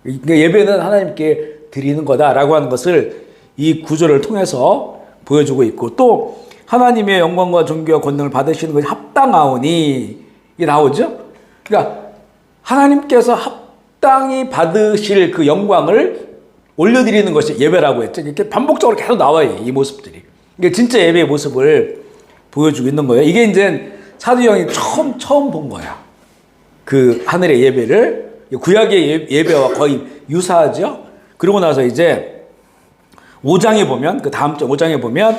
그러니까 예배는 하나님께 드리는 거다라고 하는 것을 이 구절을 통해서 보여주고 있고 또 하나님의 영광과 존귀와 권능을 받으시는 것이 합당하오니 이게 나오죠. 그러니까 하나님께서 합당히 받으실 그 영광을 올려드리는 것이 예배라고 했죠. 이렇게 반복적으로 계속 나와요. 이 모습들이. 이게 진짜 예배의 모습을 보여주고 있는 거예요. 이게 이제 사도행이 처음 본 거야. 그 하늘의 예배를 구약의 예배와 거의 유사하죠. 그러고 나서 이제 5장에 보면 그 다음 장 5장에 보면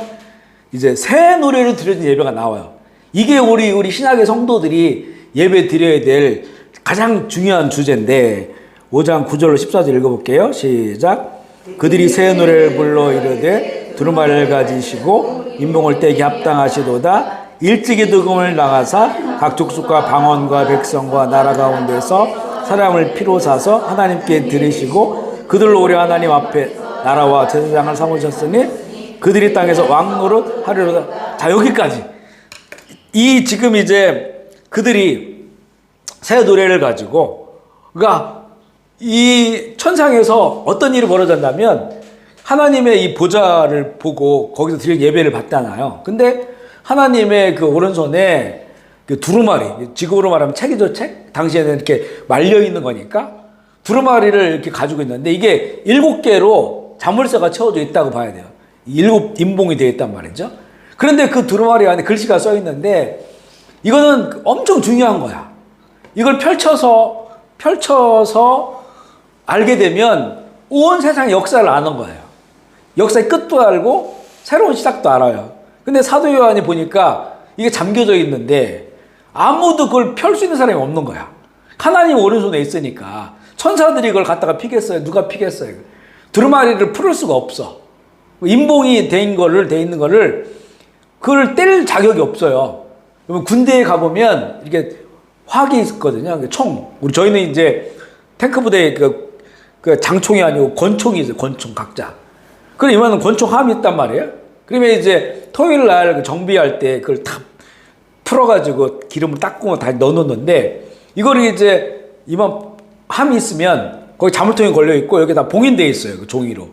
이제 새 노래를 드려진 예배가 나와요. 이게 우리 신약의 성도들이 예배 드려야 될 가장 중요한 주제인데 5장 9절로 14절 읽어볼게요. 시작. 그들이 새 노래를 불러 이르되 두루마리를 가지시고 인봉을 떼기 합당하시도다. 일찍이 득음을 나가사 각 족속과 방언과 백성과 나라 가운데서 사람을 피로 사서 하나님께 드리시고 그들로 오래 하나님 앞에 나라와 제사장을 삼으셨으니 그들이 땅에서 왕노릇 하리로다. 자, 여기까지. 이 지금 이제 그들이 새 노래를 가지고 그러니까 이 천상에서 어떤 일이 벌어졌냐면 하나님의 이 보좌를 보고 거기서 드린 예배를 받잖아요. 근데 하나님의 그 오른손에 그 두루마리, 지금으로 말하면 책이죠, 책? 당시에는 이렇게 말려 있는 거니까 두루마리를 이렇게 가지고 있는데 이게 7개로 자물쇠가 채워져 있다고 봐야 돼요. 7 인봉이 되어 있단 말이죠. 그런데 그 두루마리 안에 글씨가 써 있는데 이거는 엄청 중요한 거야. 이걸 펼쳐서 알게 되면 온 세상의 역사를 아는 거예요. 역사의 끝도 알고 새로운 시작도 알아요. 근데 사도 요한이 보니까 이게 잠겨져 있는데 아무도 그걸 펼 수 있는 사람이 없는 거야. 하나님 오른손에 있으니까 천사들이 이걸 갖다가 피겠어요? 누가 피겠어요? 두루마리를 풀을 수가 없어. 인봉이 돼 있는 거를 그걸 뗄 자격이 없어요. 그러면 군대에 가보면 이렇게 화기 있거든요. 총. 저희는 이제 탱크 부대에 그 장총이 아니고 권총이 있어요. 권총 각자. 그럼 이만한 권총함이 있단 말이에요. 그러면 이제 토요일 날 정비할 때 그걸 다 풀어가지고 기름을 닦고 다 넣어놓는데 이거를 이제 이만 함이 있으면 거기 자물통에 걸려있고 여기다 봉인되어 있어요. 그 종이로.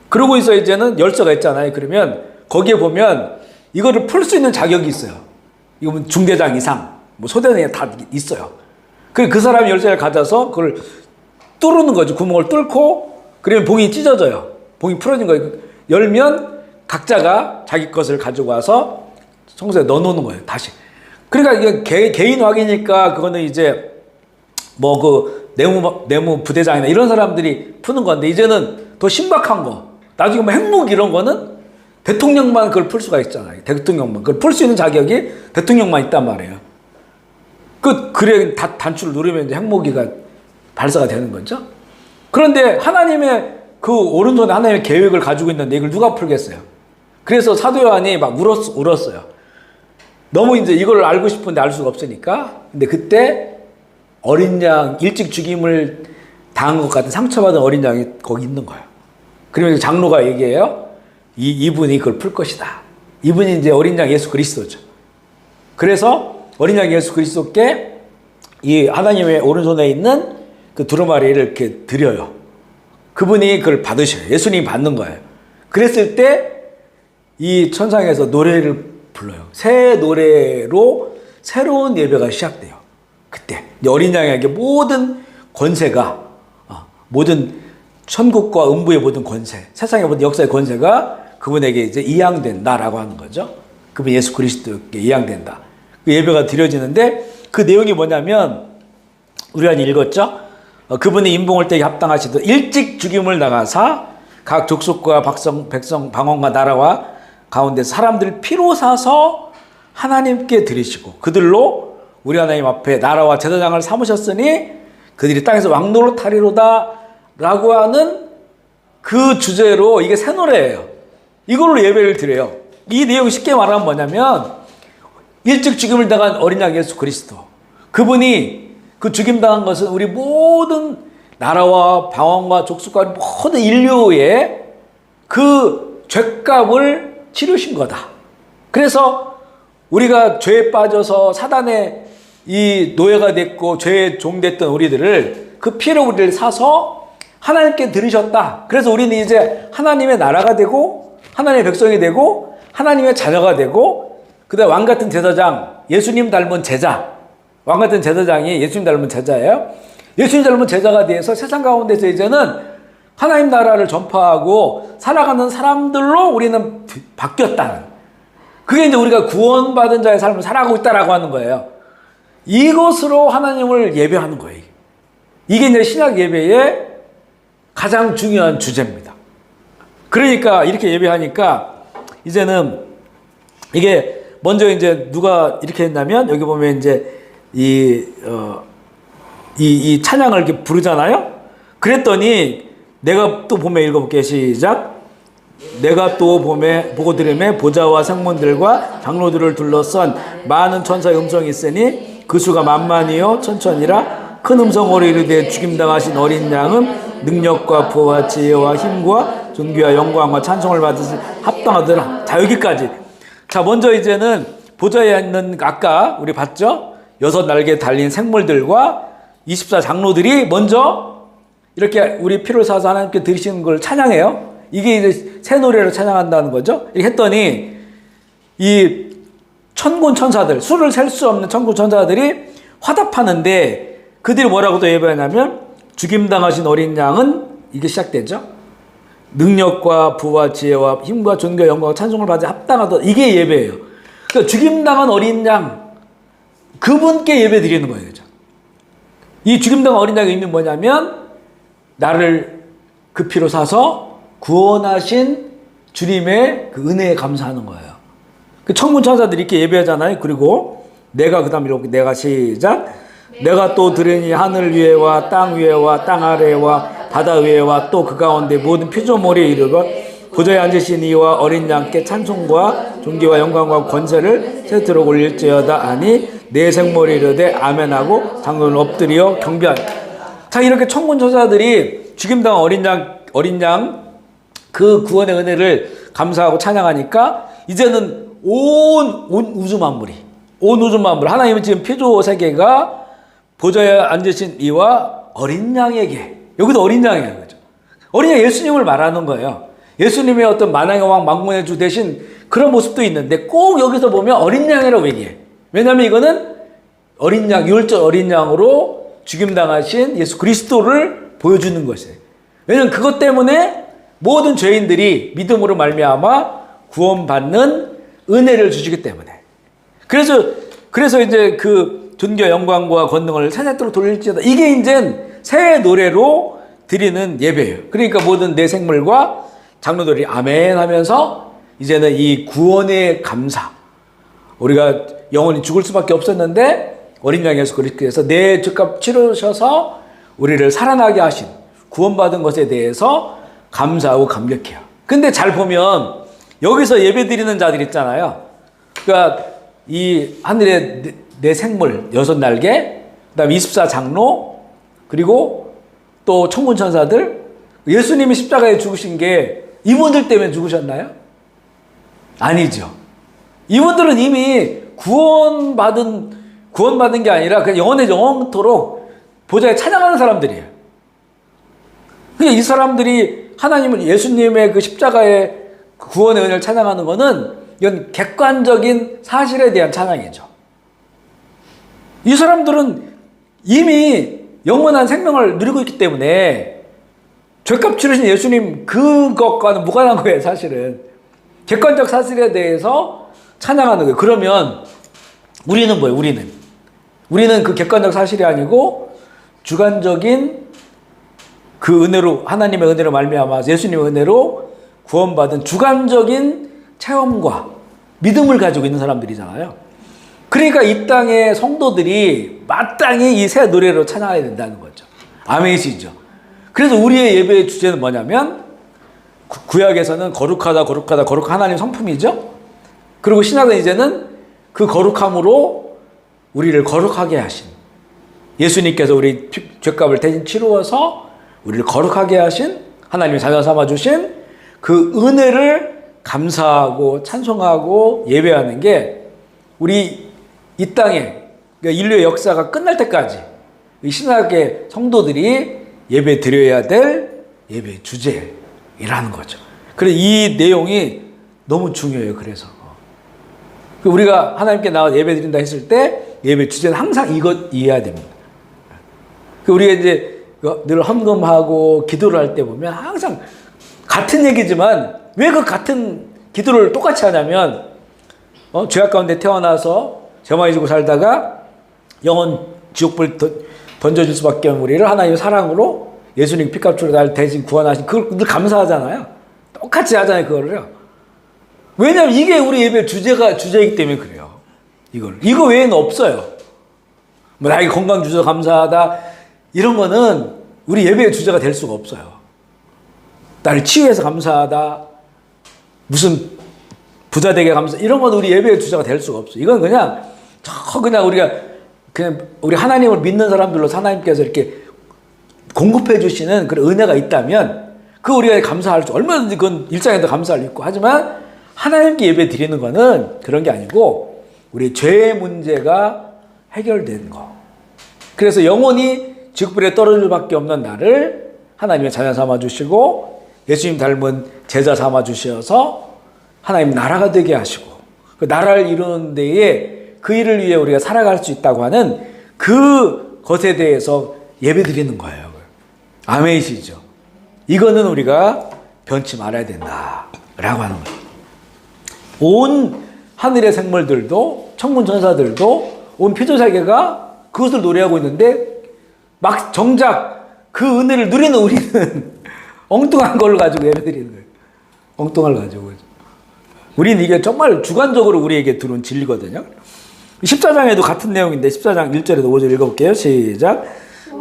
그러고 있어 이제는 열쇠가 있잖아요. 그러면 거기에 보면 이거를 풀 수 있는 자격이 있어요. 이거 중대장 이상, 뭐 소대장이 다 있어요. 그 사람이 열쇠를 가져서 그걸 뚫는 거지. 구멍을 뚫고 그러면 봉이 찢어져요. 봉이 풀어진 거예요. 열면 각자가 자기 것을 가지고 와서 청소에 넣어놓는 거예요. 다시. 그러니까 이게 개인화기니까 그거는 이제 뭐 그 내무 부대장이나 이런 사람들이 푸는 건데 이제는 더 신박한 거. 나중에 뭐 핵무기 이런 거는 대통령만 그걸 풀 수가 있잖아요. 대통령만. 그걸 풀 수 있는 자격이 대통령만 있단 말이에요. 그래, 단추를 누르면 이제 핵무기가 발사가 되는 거죠. 그런데 하나님의 그 오른손에 하나님의 계획을 가지고 있는데 이걸 누가 풀겠어요? 그래서 사도 요한이 막 울었어요. 너무 이제 이걸 알고 싶은데 알 수가 없으니까. 근데 그때 어린 양, 일찍 죽임을 당한 것 같은 상처받은 어린 양이 거기 있는 거예요. 그러면 장로가 얘기해요. 이분이 그걸 풀 것이다. 이분이 이제 어린 양 예수 그리스도죠. 그래서 어린 양 예수 그리스도께 이 하나님의 오른손에 있는 그 두루마리를 이렇게 드려요. 그분이 그걸 받으셔요. 예수님이 받는 거예요. 그랬을 때 이 천상에서 노래를 불러요. 새 노래로 새로운 예배가 시작돼요. 그때 어린 양에게 모든 권세가, 모든 천국과 음부의 모든 권세, 세상의 모든 역사의 권세가 그분에게 이제 이양된다라고 하는 거죠. 그분 예수 그리스도께 이양된다. 그 예배가 드려지는데 그 내용이 뭐냐면 우리가 읽었죠. 그분이 인봉을 때에 합당하시듯 일찍 죽임을 당하사 각 족속과 백성 방언과 나라와 가운데 사람들 피로 사서 하나님께 드리시고 그들로 우리 하나님 앞에 나라와 제사장을 삼으셨으니 그들이 땅에서 왕노릇 하리로다 라고 하는 그 주제로 이게 새 노래예요. 이걸로 예배를 드려요. 이 내용이 쉽게 말하면 뭐냐면 일찍 죽임을 당한 어린 양 예수 그리스도, 그분이 그 죽임당한 것은 우리 모든 나라와 방언과 족속과 모든 인류의 그 죄값을 치르신 거다. 그래서 우리가 죄에 빠져서 사단의 이 노예가 됐고 죄의 종됐던 우리들을 그 피로 우리를 사서 하나님께 드리셨다. 그래서 우리는 이제 하나님의 나라가 되고 하나님의 백성이 되고 하나님의 자녀가 되고 그다음에 왕같은 제사장, 예수님 닮은 제자, 왕같은 제사장이 예수님 닮은 제자예요. 예수님 닮은 제자가 돼서 세상 가운데서 이제는 하나님 나라를 전파하고 살아가는 사람들로 우리는 바뀌었다는, 그게 이제 우리가 구원받은 자의 삶을 살아가고 있다라고 하는 거예요. 이것으로 하나님을 예배하는 거예요. 이게 이제 신약 예배의 가장 중요한 주제입니다. 그러니까 이렇게 예배하니까 이제는 이게 먼저 이제 누가 이렇게 했냐면 여기 보면 이제 이 찬양을 이렇게 부르잖아요. 그랬더니 내가 또 봄에 읽어볼게요. 시작. 내가 또 봄에 보고 들음에 보좌와 생문들과 장로들을 둘러싼 많은 천사의 음성이 있으니 그 수가 만만이요 천천이라 큰 음성으로 이르되 죽임당하신 어린 양은 능력과 부와 지혜와 힘과 존귀와 영광과 찬송을 받으시 합당하더라. 자, 여기까지. 자, 먼저 이제는 보좌에 있는 아까 우리 봤죠? 6날개 달린 생물들과 24 장로들이 먼저 이렇게 우리 피를 사서 하나님께 드리시는 걸 찬양해요. 이게 이제 새 노래로 찬양한다는 거죠. 이렇게 했더니 이 천군 천사들, 수를 셀 수 없는 천군 천사들이 화답하는데 그들이 뭐라고 또 예배하냐면 죽임당하신 어린 양은 이게 시작되죠. 능력과 부와 지혜와 힘과 존귀와 영광과 찬송을 받아 합당하다. 이게 예배예요. 그러니까 죽임당한 어린 양, 그분께 예배 드리는 거예요. 이 죽임당한 어린 양의 의미는 뭐냐면 나를 그 피로 사서 구원하신 주님의 그 은혜에 감사하는 거예요. 그 천군 천사들이 이렇게 예배하잖아요. 그리고 내가 그 다음에 이렇게 내가 시작. 내가 또 들으니 하늘 위에와 땅 위에와 땅 아래와 바다 위에와 또 그 가운데 모든 피조물이 이르고 보좌에 앉으신 이와 어린 양께 찬송과 존귀와 영광과 권세를 세트로 올릴지어다 하니 내 생물이 이르되 아멘하고 장로는 엎드려 경배하니. 자, 이렇게 천군 천사들이 죽임당한 어린 양 그 구원의 은혜를 감사하고 찬양하니까 이제는 온 우주 만물 하나님은 지금 피조 세계가 보좌에 앉으신 이와 어린 양에게, 여기도 어린 양이에요. 그죠? 어린 양 예수님을 말하는 거예요. 예수님의 어떤 만왕의 왕 만군의 주 대신 그런 모습도 있는데 꼭 여기서 보면 어린 양이라고 얘기해. 왜냐하면 이거는 어린 양, 유월절 어린 양으로 죽임당하신 예수 그리스도를 보여주는 것이에요. 왜냐하면 그것 때문에 모든 죄인들이 믿음으로 말미암아 구원받는 은혜를 주시기 때문에. 그래서 이제 그 존귀와 영광과 권능을 세세토록 돌릴지어다. 이게 이제 새 노래로 드리는 예배예요. 그러니까 모든 내 생물과 장로들이 아멘 하면서 이제는 이 구원의 감사, 우리가 영원히 죽을 수밖에 없었는데 어린 양 예수 그리스도께서 내 죄값 치르셔서 우리를 살아나게 하신 구원받은 것에 대해서 감사하고 감격해요. 근데 잘 보면 여기서 예배드리는 자들 있잖아요. 그러니까 이 하늘의 네 생물 6날개, 그다음에 24장로, 그리고 또 천군 천사들, 예수님이 십자가에 죽으신 게 이분들 때문에 죽으셨나요? 아니죠. 이분들은 이미 구원받은 게 아니라 그냥 영원토록 보좌에 찬양하는 사람들이에요. 그러니까 이 사람들이 하나님을, 예수님의 그 십자가의 구원의 은혜를 찬양하는 거는 이건 객관적인 사실에 대한 찬양이죠. 이 사람들은 이미 영원한 생명을 누리고 있기 때문에 죄값 치르신 예수님 그것과는 무관한 거예요, 사실은. 객관적 사실에 대해서 찬양하는 거예요. 그러면 우리는 뭐예요? 우리는 그 객관적 사실이 아니고 주관적인 그 은혜로, 하나님의 은혜로 말미암아 예수님의 은혜로 구원받은 주관적인 체험과 믿음을 가지고 있는 사람들이잖아요. 그러니까 이 땅의 성도들이 마땅히 이 새 노래로 찬양해야 된다는 거죠. 아멘이시죠. 그래서 우리의 예배의 주제는 뭐냐면, 구약에서는 거룩하다 하나님 성품이죠. 그리고 신약은 이제는 그 거룩함으로 우리를 거룩하게 하신, 예수님께서 우리 죄값을 대신 치루어서 우리를 거룩하게 하신, 하나님의 자녀 삼아주신 그 은혜를 감사하고 찬송하고 예배하는 게 우리 이 땅에, 그러니까 인류의 역사가 끝날 때까지 이 신약의 성도들이 예배 드려야 될 예배 주제라는 거죠. 그래서 이 내용이 너무 중요해요. 그래서 우리가 하나님께 나와 예배 드린다 했을 때 예배 주제는 항상 이것 이해해야 됩니다. 우리가 이제 늘 헌금하고 기도를 할 때 보면 항상 같은 얘기지만 왜 그 같은 기도를 똑같이 하냐면, 죄악 가운데 태어나서 죄만 지고 살다가 영원 지옥불 던져줄 수밖에 없는 우리를 하나님의 사랑으로 예수님 피값으로 날 대신 구원하신, 그걸 늘 감사하잖아요. 똑같이 하잖아요, 그거를요. 왜냐하면 이게 우리 예배 주제이기 때문에 그래요. 이거 외에는 없어요. 뭐 나에게 건강 주셔서 감사하다, 이런 거는 우리 예배의 주제가 될 수가 없어요. 나를 치유해서 감사하다, 무슨 부자 되게 감사, 이런 건 우리 예배의 주제가 될 수가 없어요. 이건 그냥 우리 하나님을 믿는 사람들로 하나님께서 이렇게 공급해 주시는 그런 은혜가 있다면 그 우리가 감사할 수, 얼마든지 그건 일상에도 감사할 수 있고, 하지만 하나님께 예배 드리는 거는 그런 게 아니고 우리 죄의 문제가 해결된 거. 그래서 영원히 지옥불에 떨어질 수밖에 없는 나를 하나님의 자녀 삼아 주시고 예수님 닮은 제자 삼아 주셔서 하나님 나라가 되게 하시고 그 나라를 이루는 데에 그 일을 위해 우리가 살아갈 수 있다고 하는 그 것에 대해서 예배 드리는 거예요. 아멘이시죠? 이거는 우리가 변치 말아야 된다라고 하는 거예요. 온 하늘의 생물들도, 천군 천사들도, 온 피조세계가 그것을 노래하고 있는데 막 정작 그 은혜를 누리는 우리는 엉뚱한 걸 가지고 예배드리는 거예요. 엉뚱한 걸 가지고. 우리는 이게 정말 주관적으로 우리에게 들어온 진리거든요. 14장에도 같은 내용인데 14장 1절에도 5절 읽어볼게요. 시작.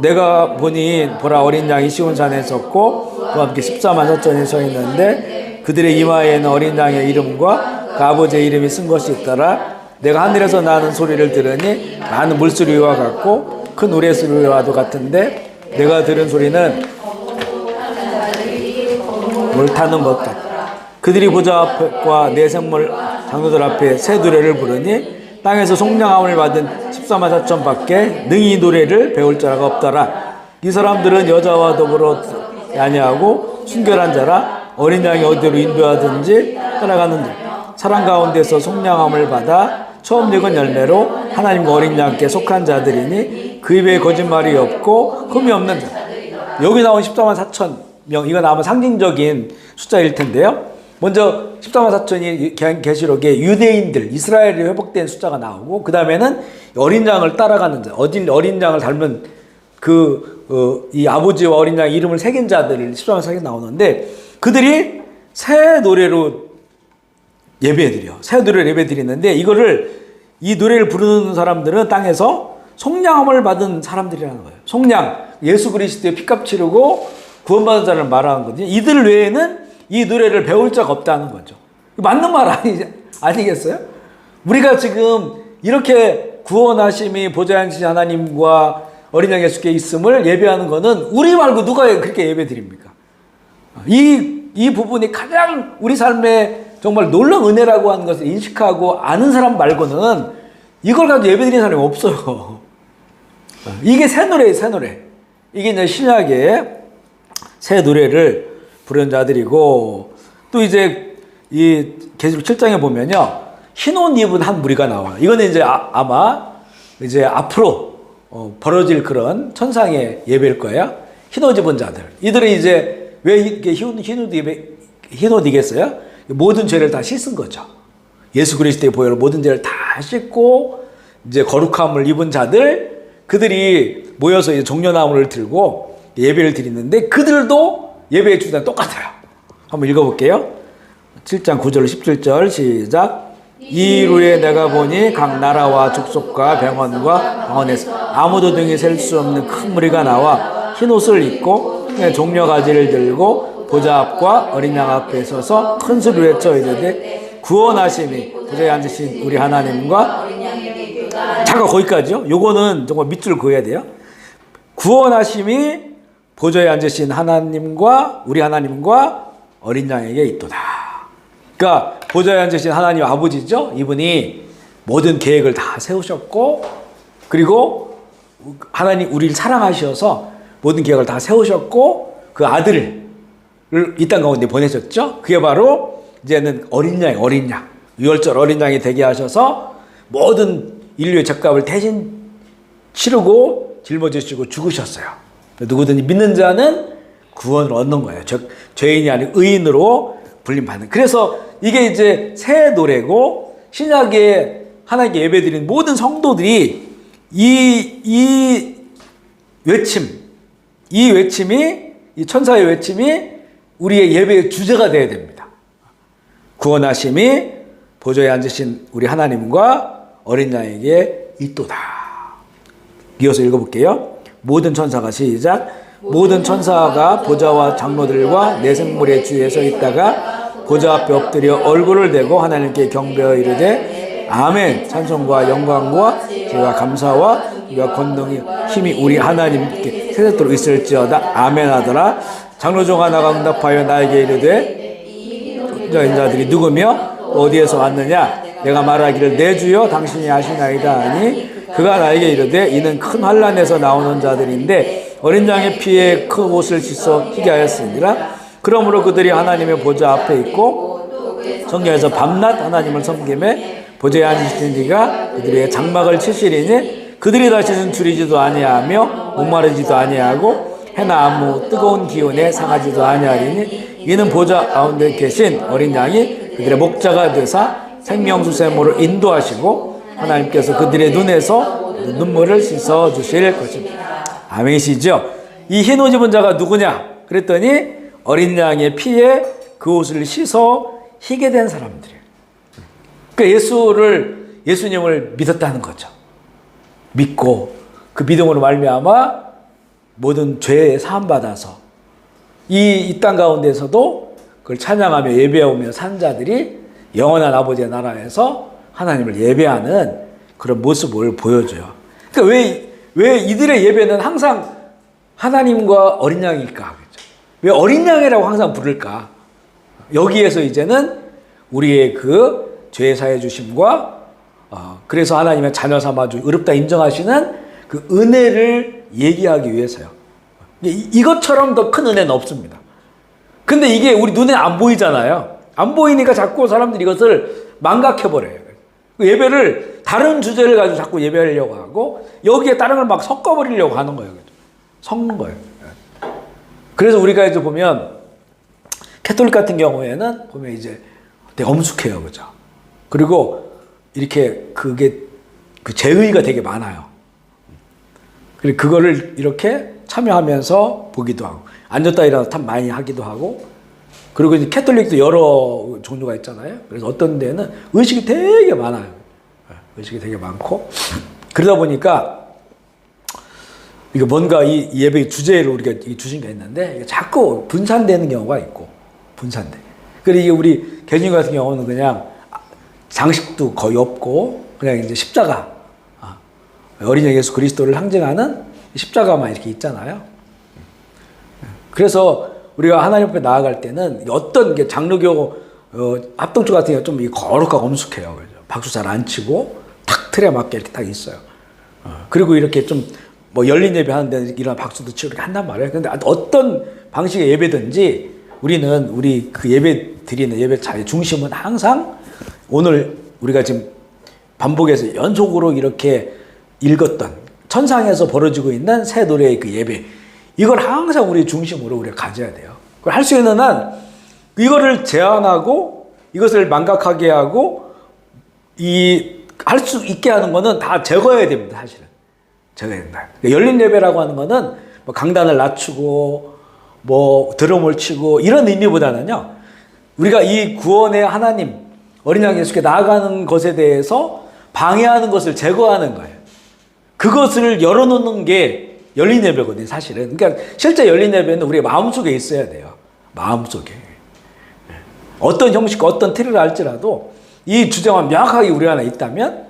내가 보니 보라 어린 양이 시온산에 섰고 그와 함께 14만 4천이 서 있는데 그들의 이마에는 어린 양의 이름과 그 아버지의 이름이 쓴 것이 있더라. 내가 하늘에서 나는 소리를 들으니 많은 물소리와 같고 큰 노래소리와도 같은데 내가 들은 소리는 물 타는 것 같다. 그들이 보좌 앞과 내 생물 장로들 앞에 새 노래를 부르니 땅에서 속량함을 받은 14만 4천 밖에 능히 노래를 배울 자가 없더라. 이 사람들은 여자와 더불어 야냐하고 순결한 자라. 어린 양이 어디로 인도하든지 떠나가는 자, 사랑 가운데서 속량함을 받아 처음 익은 열매로 하나님과 어린 양께 속한 자들이니 그 입에 거짓말이 없고 흠이 없는 자. 여기 나온 14만 4천 명, 이건 아마 상징적인 숫자일 텐데요. 먼저 14만 4천이 계시록에 유대인들, 이스라엘이 회복된 숫자가 나오고, 그 다음에는 어린 양을 따라가는 자, 어린 양을 닮은 이 아버지와 어린 양의 이름을 새긴 자들을 14만 4천 나오는데, 그들이 새 노래로 예배드려. 새 노래를 예배드리는데 이 노래를 부르는 사람들은 땅에서 속량함을 받은 사람들이라는 거예요. 속량, 예수 그리스도의 피값 치르고 구원받은 자를 말하는 거거든요. 이들 외에는 이 노래를 배울 자가 없다는 거죠. 맞는 말 아니겠어요? 우리가 지금 이렇게 구원하심이 보좌에 앉으신 하나님과 어린 양 예수께 있음을 예배하는 거는 우리 말고 누가 그렇게 예배드립니까? 이 부분이 가장 우리 삶에 정말 놀라운 은혜라고 하는 것을 인식하고 아는 사람 말고는 이걸 가지고 예배드리는 사람이 없어요. 이게 새 노래예요, 새 노래. 이게 이제 신약의 새 노래를 부르는 자들이고, 또 이제 이 계시록 7장에 보면요, 흰 옷 입은 한 무리가 나와요. 이거는 이제 아마 이제 앞으로 벌어질 그런 천상의 예배일 거예요. 흰 옷 입은 자들. 이들은 이제 왜 이렇게 흰 옷 이겠어요? 모든 죄를 다 씻은 거죠. 예수 그리스도의 보혈로 모든 죄를 다 씻고 이제 거룩함을 입은 자들, 그들이 모여서 이제 종려나무를 들고 예배를 드리는데 그들도 예배의 주단 똑같아요. 한번 읽어볼게요. 7장 9절 17절 시작. 이 일 후에 내가 보니 각 나라와 족속과 병원과 방언에서 아무도 등에 셀 수 없는 큰 무리가 나와 흰 옷을 입고 종려가지를 들고 보좌 앞과 어린 양 앞에 서서 큰 소리로 외쳐 이르되 구원하심이 보좌에 앉으신 우리 하나님과 잠깐 거기까지요. 요거는 정말 밑줄 그어야 돼요. 구원하심이 보좌에 앉으신 하나님과 우리 하나님과 어린 양에게 있도다. 그러니까 보좌에 앉으신 하나님 아버지죠. 이분이 모든 계획을 다 세우셨고, 그리고 하나님 우리를 사랑하셔서 모든 계획을 다 세우셨고, 그 아들을 이 땅 가운데 보내셨죠. 그게 바로 이제는 어린 양, 유월절 어린 양이 되게 하셔서 모든 인류의 죄값을 대신 치르고 짊어지시고 죽으셨어요. 누구든지 믿는 자는 구원을 얻는 거예요. 즉 죄인이 아닌 의인으로 불림받는. 그래서 이게 이제 새 노래고, 신약에 하나님께 예배드리는 모든 성도들이 이 외침이 이 천사의 외침이 우리의 예배의 주제가 되어야 됩니다. 구원하심이 보좌에 앉으신 우리 하나님과 어린 양에게 있도다. 이어서 읽어볼게요. 모든 천사가 시작. 모든 천사가 보좌와 장로들과 네 생물의 주위에 서 있다가 보좌 앞에 엎드려 얼굴을 대고 하나님께 경배하여 이르되 아멘. 찬송과 영광과 제가 감사와 우리가 권능이 힘이 우리 하나님께 세세토록 있을지어다. 아멘 하더라. 장로 중 하나가 응답하여 나에게 이르되 인자들이 누구며 어디에서 왔느냐? 내가 말하기를 내 주여 당신이 아시나이다 하니 그가 나에게 이르되 이는 큰 환난에서 나오는 자들인데 어린 양의 피에 그 옷을 씻어 희게 하였으니라. 그러므로 그들이 하나님의 보좌 앞에 있고 성경에서 밤낮 하나님을 섬기매 보좌에 앉으신 이가 그들의 장막을 치시리니 그들이 다시는 줄이지도 아니하며 목마르지도 아니하고 해나 아무 뜨거운 기운에 상하지도 아니하리니 이는 보좌 가운데 계신 어린 양이 그들의 목자가 되사 생명수샘으로 인도하시고 하나님께서 그들의 눈에서 눈물을 씻어 주실 것입니다. 아멘이시죠? 이 흰 옷 입은 자가 누구냐? 그랬더니 어린 양의 피에 그 옷을 씻어 희게 된 사람들이에요. 그러니까 예수님을 믿었다는 거죠. 믿고 그 믿음으로 말미암아 모든 죄에 사함 받아서 이 땅 가운데서도 그걸 찬양하며 예배하며 산 자들이 영원한 아버지의 나라에서 하나님을 예배하는 그런 모습을 보여줘요. 그러니까 왜 이들의 예배는 항상 하나님과 어린 양일까? 왜 어린 양이라고 항상 부를까? 여기에서 이제는 우리의 그 죄 사해 주심과 그래서 하나님의 자녀 삼아주 의롭다 인정하시는 그 은혜를 얘기하기 위해서요. 이것처럼 더 큰 은혜는 없습니다. 근데 이게 우리 눈에 안 보이잖아요. 안 보이니까 자꾸 사람들이 이것을 망각해버려요. 예배를 다른 주제를 가지고 자꾸 예배하려고 하고 여기에 다른 걸 막 섞어버리려고 하는 거예요. 섞는 거예요. 그래서 우리가 이제 보면 캐톨릭 같은 경우에는 보면 이제 되게 엄숙해요. 그죠? 그리고 이렇게 그게 그 제의가 되게 많아요. 그리고 그거를 이렇게 참여하면서 보기도 하고 앉았다 일어나서 참 많이 하기도 하고 그리고 이제 캐톨릭도 여러 종류가 있잖아요. 그래서 어떤 데는 의식이 되게 많아요. 의식이 되게 많고 그러다 보니까 이게 뭔가 이 예배 주제를 우리가 주신 게 있는데 자꾸 분산되는 경우가 있고 분산돼. 그리고 이게 우리 개신교 같은 경우는 그냥 장식도 거의 없고 그냥 이제 십자가 어린이 예수 그리스도를 상징하는 십자가만 이렇게 있잖아요. 그래서 우리가 하나님 앞에 나아갈 때는 어떤 게 장로교 합동조 같은 경우 좀 거룩하고 엄숙해요. 그죠? 박수 잘 안 치고 탁 틀에 맞게 이렇게 딱 있어요. 그리고 이렇게 좀 뭐 열린 예배 하는데 이런 박수도 치고 이렇게 한단 말이에요. 근데 어떤 방식의 예배든지 우리 그 예배 드리는 예배차의 중심은 항상 오늘 우리가 지금 반복해서 연속으로 이렇게 읽었던 천상에서 벌어지고 있는 새 노래의 그 예배, 이걸 항상 우리 중심으로 우리가 가져야 돼요. 그걸 할 수 있는 한 이거를 제한하고 이것을 망각하게 하고 할 수 있게 하는 거는 다 제거해야 됩니다. 사실은 제거해야 된다. 그러니까 열린 예배라고 하는 거는 뭐 강단을 낮추고 뭐 드럼을 치고 이런 의미보다는요, 우리가 이 구원의 하나님 어린 양 예수께 나아가는 것에 대해서 방해하는 것을 제거하는 거예요. 그것을 열어놓는 게 열린 예배거든요, 사실은. 그러니까 실제 열린 예배는 우리 마음속에 있어야 돼요. 마음속에. 어떤 형식과 어떤 틀을 할지라도 이 주제만 명확하게 우리 안에 있다면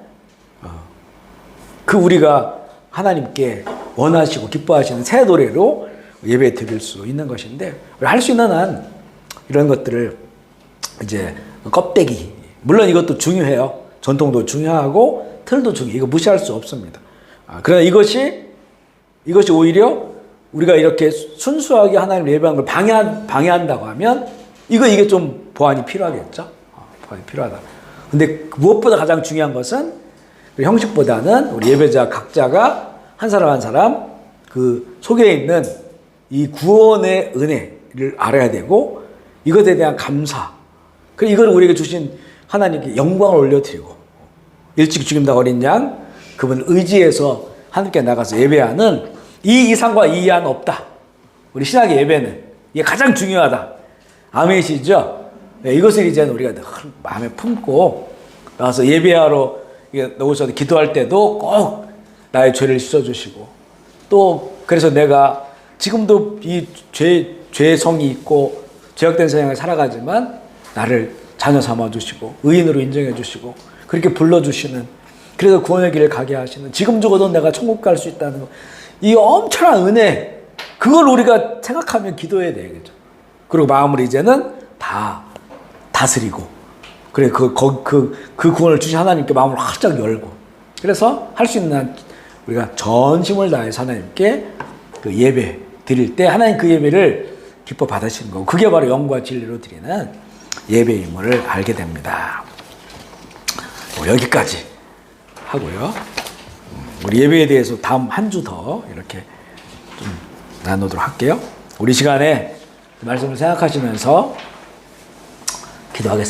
그 우리가 하나님께 원하시고 기뻐하시는 새 노래로 예배 드릴 수 있는 것인데, 할 수 있는 한 이런 것들을 이제 껍데기, 물론 이것도 중요해요. 전통도 중요하고 틀도 중요해요. 이거 무시할 수 없습니다. 그러나 이것이 오히려 우리가 이렇게 순수하게 하나님을 예배하는 걸 방해한다고 하면 이게 좀 보완이 필요하겠죠. 보완이 필요하다. 근데 무엇보다 가장 중요한 것은 형식보다는 우리 예배자 각자가 한 사람 한 사람 그 속에 있는 이 구원의 은혜를 알아야 되고 이것에 대한 감사, 그리고 이걸 우리에게 주신 하나님께 영광을 올려드리고 일찍 죽임다 어린 양 그분을 의지해서 하나님께 나가서 예배하는 이 이상과 이 이하는 없다. 우리 신학의 예배는 이게 가장 중요하다. 아멘이시죠? 네, 이것을 이제 우리가 마음에 품고 나와서 예배하러 나오셔서 기도할 때도 꼭 나의 죄를 씻어주시고, 또 그래서 내가 지금도 이 죄성이 있고 죄악된 세상을 살아가지만 나를 자녀 삼아주시고 의인으로 인정해주시고 그렇게 불러주시는, 그래서 구원의 길을 가게 하시는, 지금 죽어도 내가 천국 갈 수 있다는 거, 이 엄청난 은혜, 그걸 우리가 생각하면 기도해야 되겠죠. 그리고 마음을 이제는 다 다스리고, 그래 그 구원을 주신 하나님께 마음을 활짝 열고, 그래서 할 수 있는 한 우리가 전심을 다해서 하나님께 그 예배 드릴 때 하나님 그 예배를 기뻐 받으시는 거고, 그게 바로 영과 진리로 드리는 예배임을 알게 됩니다. 여기까지 하고요. 우리 예배에 대해서 다음 한 주 더 이렇게 좀 나누도록 할게요. 우리 시간에 말씀을 생각하시면서 기도하겠습니다.